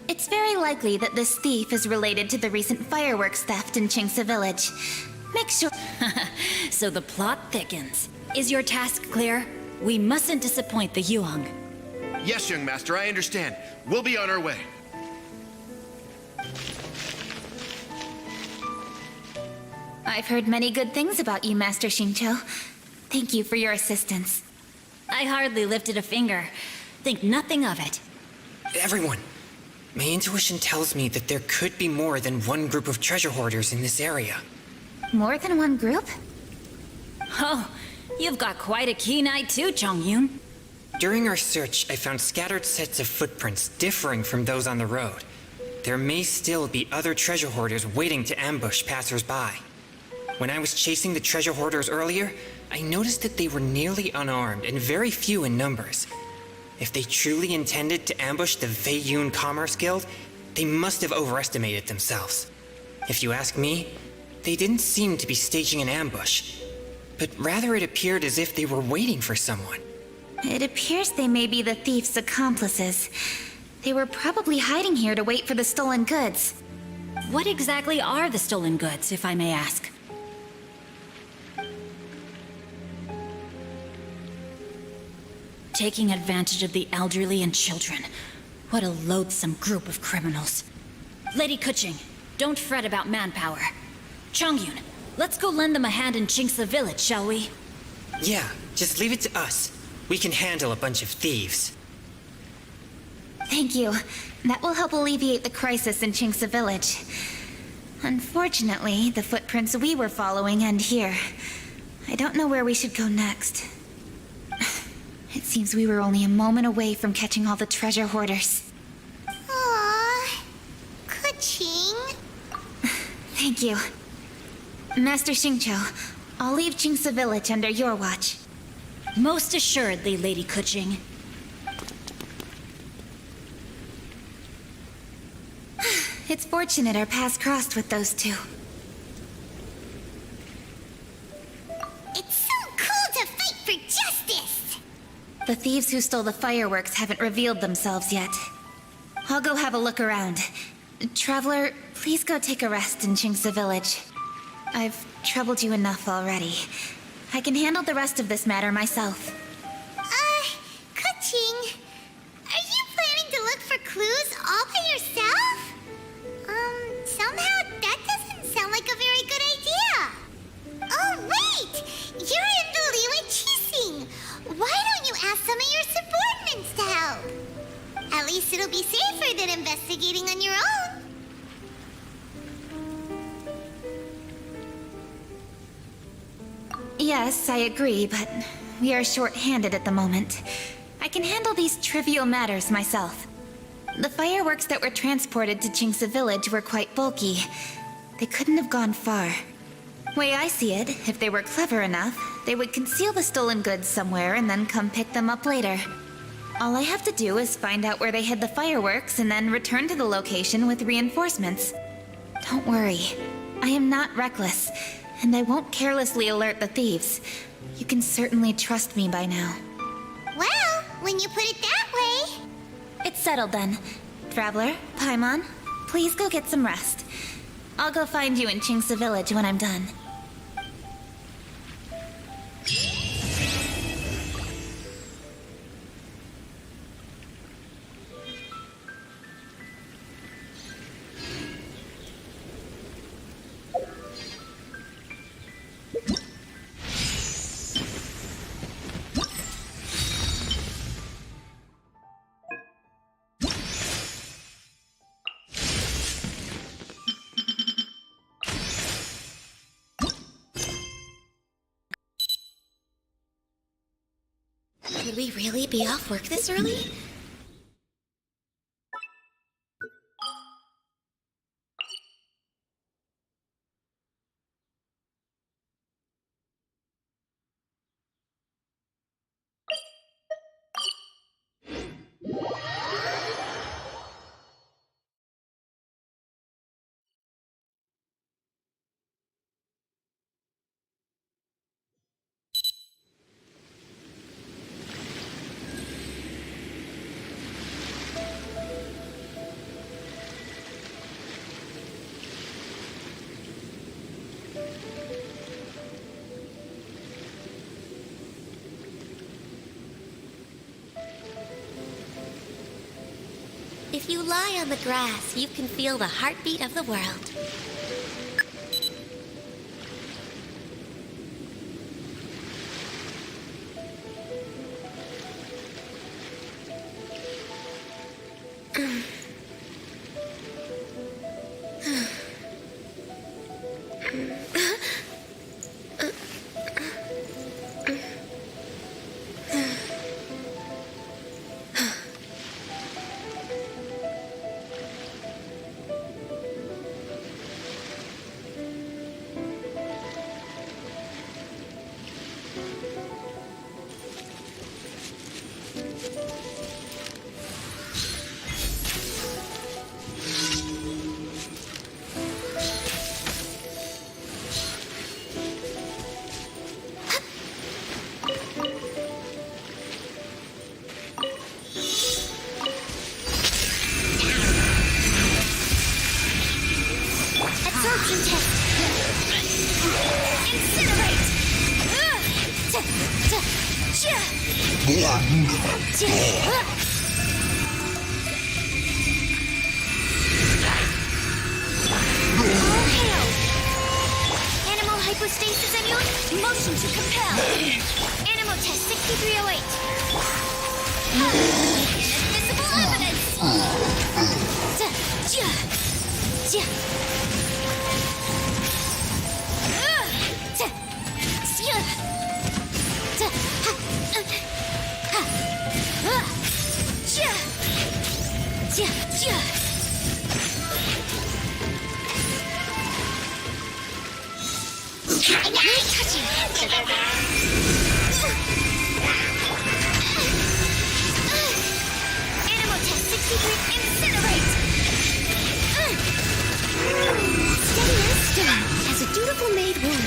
It's very likely that this thief is related to the recent fireworks theft in Chingsa Village. Make sure.
So the plot thickens. Is your task clear? We mustn't disappoint the Yuang.
Yes, young master, I understand. We'll be on our way.
I've heard many good things about you, Master Xingqiu. Thank you for your assistance.
I hardly lifted a finger. Think nothing of it.
Everyone, my intuition tells me that there could be more than one group of treasure hoarders in this area.
More than one group?
Oh, you've got quite a keen eye too, Chongyun.
During our search, I found scattered sets of footprints differing from those on the road. There may still be other treasure hoarders waiting to ambush passersby. When I was chasing the treasure hoarders earlier, I noticed that they were nearly unarmed and very few in numbers. If they truly intended to ambush the Feiyun Commerce Guild, they must have overestimated themselves. If you ask me, they didn't seem to be staging an ambush, but rather it appeared as if they were waiting for someone.
It appears they may be the thief's accomplices. They were probably hiding here to wait for the stolen goods.
What exactly are the stolen goods, if I may ask? Taking advantage of the elderly and children. What a loathsome group of criminals. Lady Kuching, don't fret about manpower. Chongyun, let's go lend them a hand in Chingsa Village, shall we?
Yeah, just leave it to us. We can handle a bunch of thieves.
Thank you. That will help alleviate the crisis in Chingsa Village. Unfortunately, the footprints we were following end here. I don't know where we should go next. It seems we were only a moment away from catching all the treasure hoarders.
Aww. Kuching.
Thank you. Master Xingqiu, I'll leave Chingsa Village under your watch.
Most assuredly, Lady Kuching.
It's fortunate our paths crossed with those two.
It's so cool to fight for justice!
The thieves who stole the fireworks haven't revealed themselves yet. I'll go have a look around. Traveler, please go take a rest in Chingsa Village. I've troubled you enough already. I can handle the rest of this matter myself.
Kuching, are you planning to look for clues all by yourself? Somehow that doesn't sound like a very good idea. Oh, wait! You're in the Liwa Qixing. Why don't you ask some of your subordinates to help? At least it'll be safer than investigating on your own.
Yes, I agree, but we are short-handed at the moment. I can handle these trivial matters myself. The fireworks that were transported to Chingsa Village were quite bulky. They couldn't have gone far. Way I see it, if they were clever enough, they would conceal the stolen goods somewhere and then come pick them up later. All I have to do is find out where they hid the fireworks and then return to the location with reinforcements. Don't worry. I am not reckless, and I won't carelessly alert the thieves. You can certainly trust me by now.
Well, when you put it that way...
It's settled then. Traveler, Paimon, please go get some rest. I'll go find you in Chingsa Village when I'm done.
Could we really be off work this early? If you lie on the grass, you can feel the heartbeat of the world. Absorption test. Incinerate. All hail. Animal hypostasis immune. Motion to compel. Animal test 6308. Inadmissible evidence. Animal test 63 incinerate. Steady as stone, as a dutiful maid would.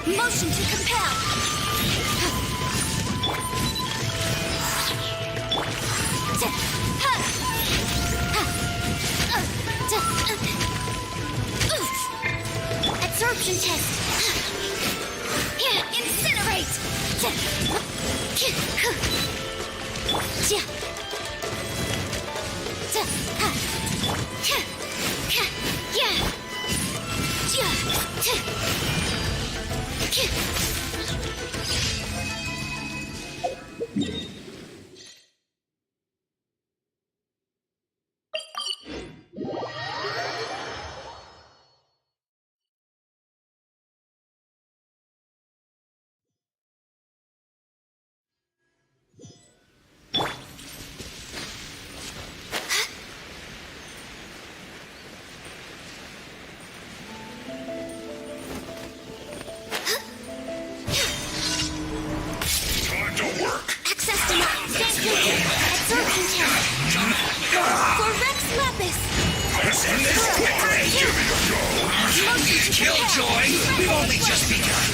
Motion to compel. Absorption test. Incinerate. Access denied. Stand clear. Absorption test. For Rex Lapis.
Let's end this quickly! Give it a go! Killjoy! We've only just begun!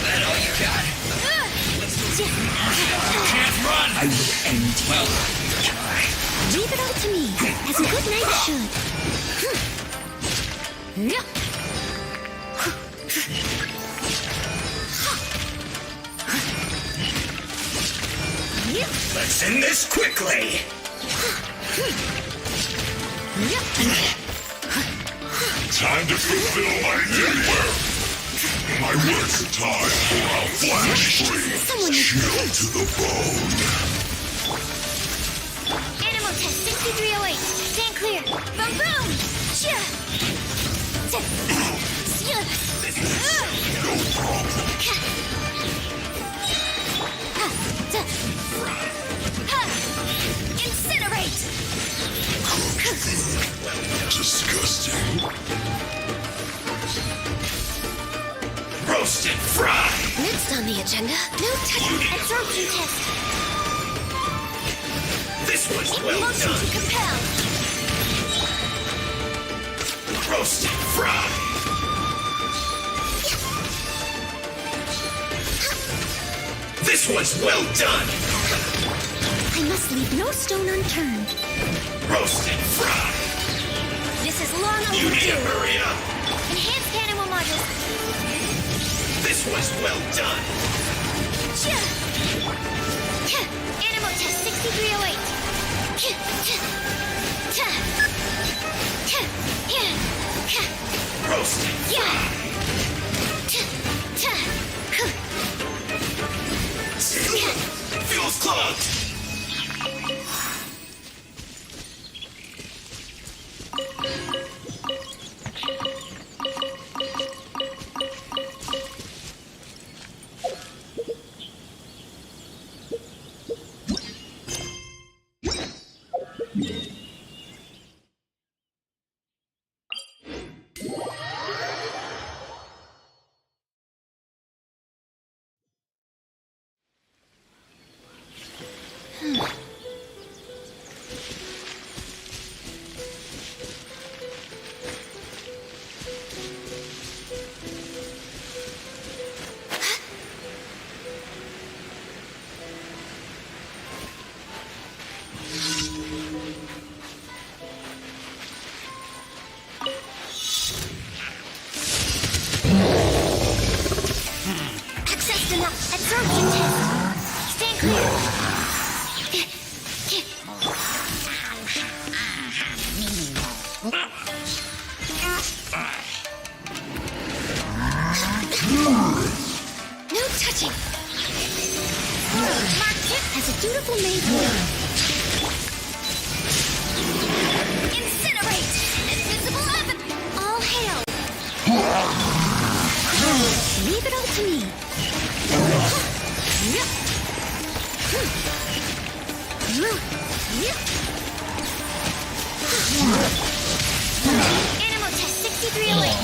That all you got? You can't run! I will end you. Well, try.
Leave it all to me, as a good knight should.
Let's end this quickly! Time to fulfill my duty work! My work's time, or I'll flash free, chill to the bone.
Animal test 6308. Stand clear. Boom boom!
No problem.
Incinerate!
Disgusting. Roasted fry!
Next on the agenda, no touching absorption test.
This was well
Motion
done.
to compel.
Roasted fry! This one's well done!
I must leave no stone unturned.
Roast and fry!
This is long overdue.
You need to hurry up!
Enhanced animal modules.
This one's well done!
Animal test 6308.
Roast and fry! Fuel's clogged!
Access denied. Absorption test. Stand clear. No touching. Mark Kit as a dutiful maid will. Incinerate! Invisible evidence! All hail! Leave it all to me. Animal test 6308.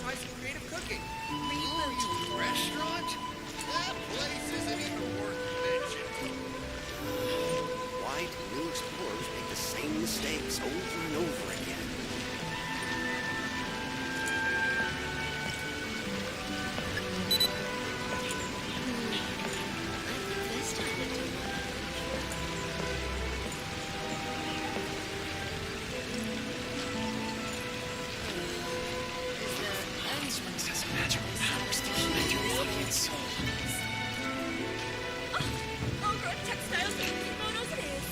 Try some creative cooking. Restaurant? That place isn't even worth mentioning. Why do new explorers make the same mistakes over and over again? Magical powers to keep it.
Textiles and kimonos it is.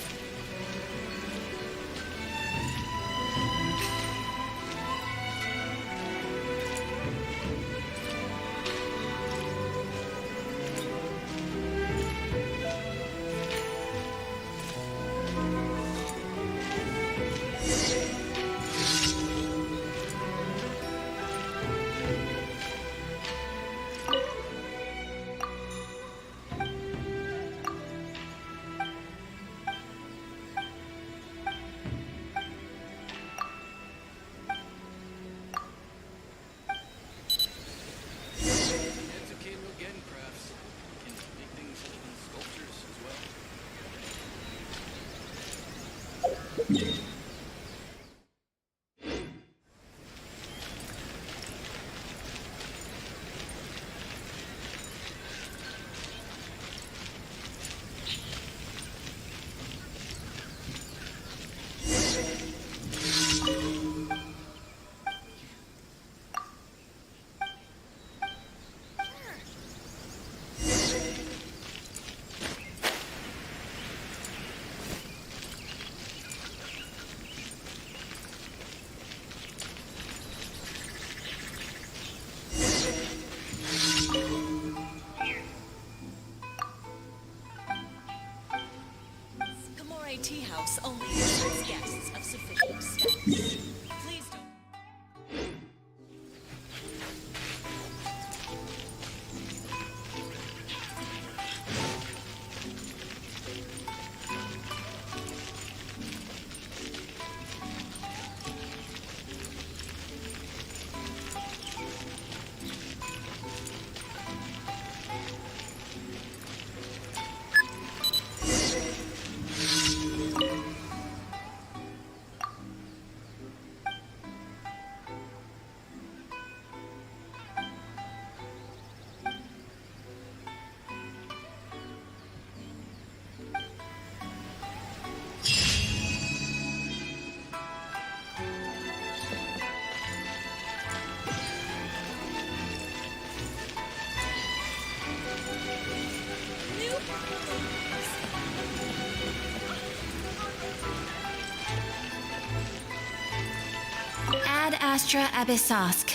Ad Astra Abyssosk.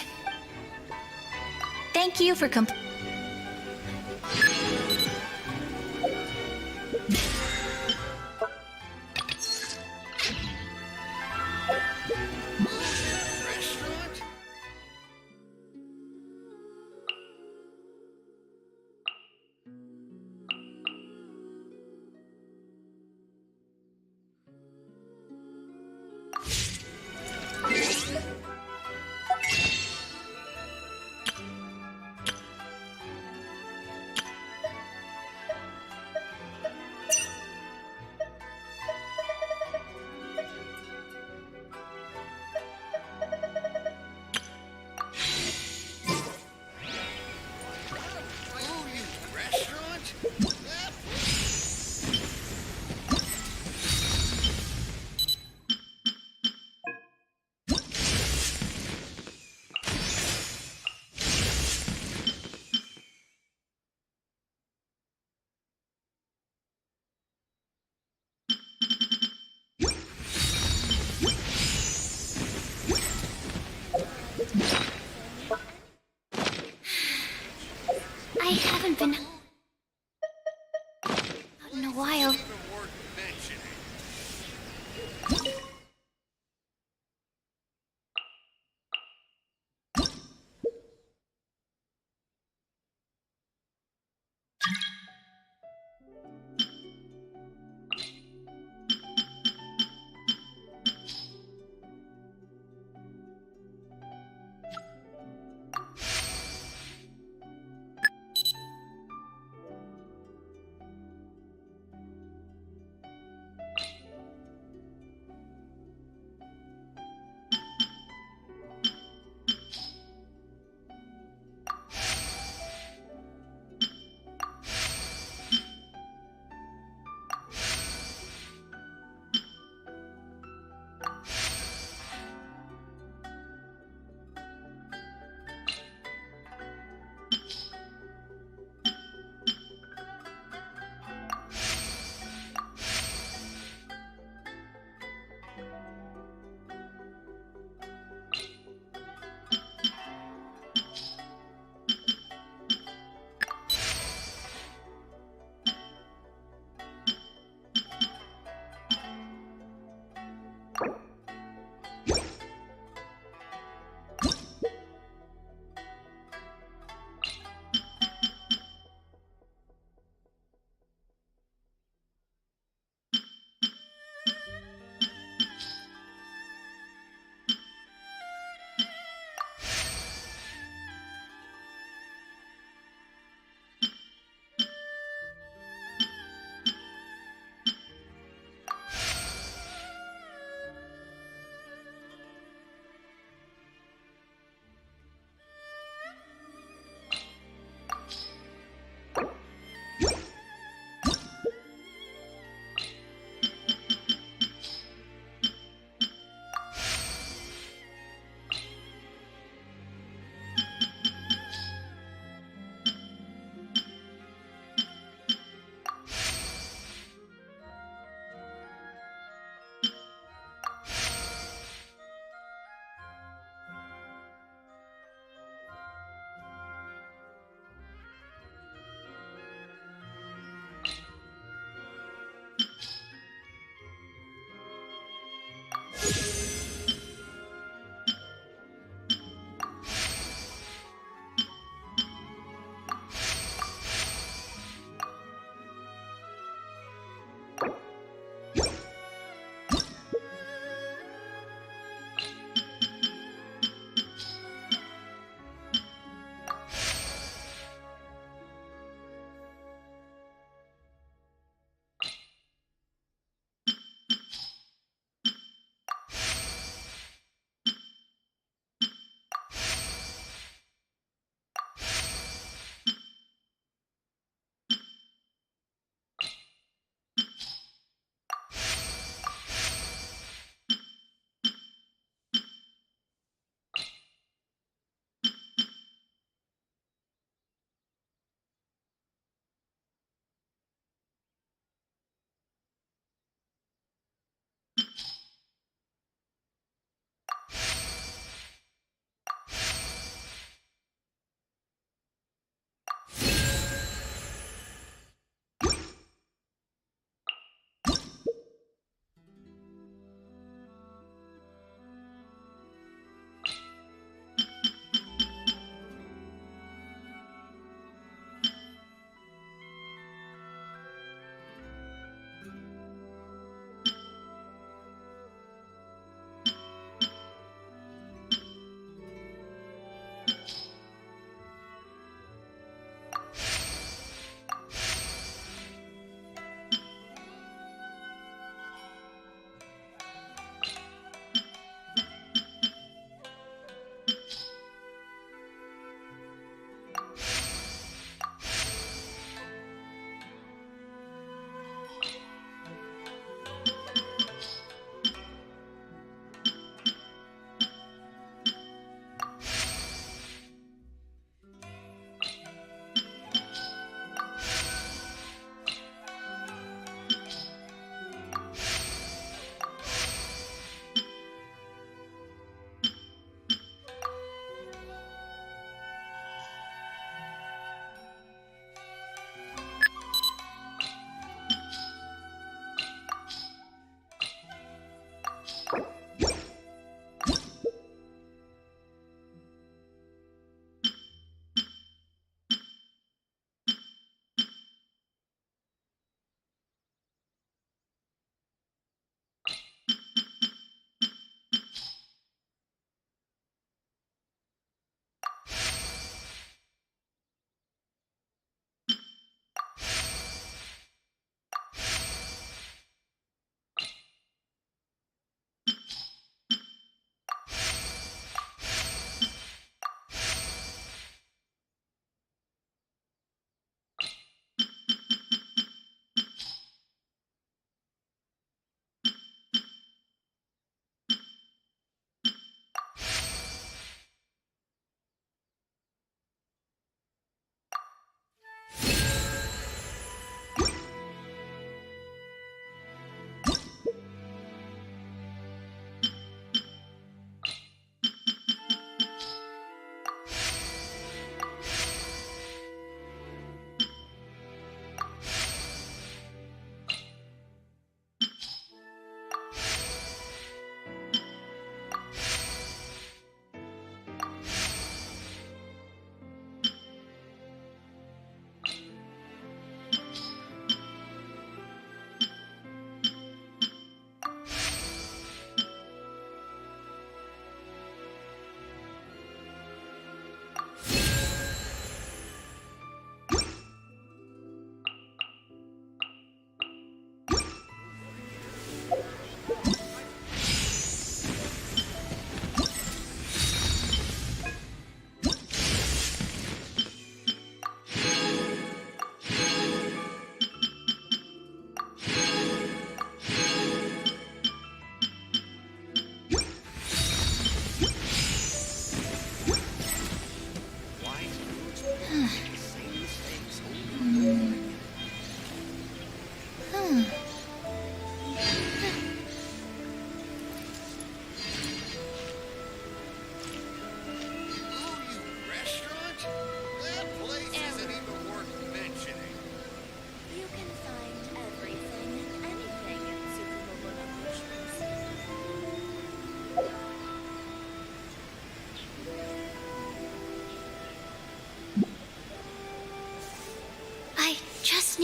Thank you for I haven't been out in a while.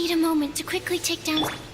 need a moment to quickly take down...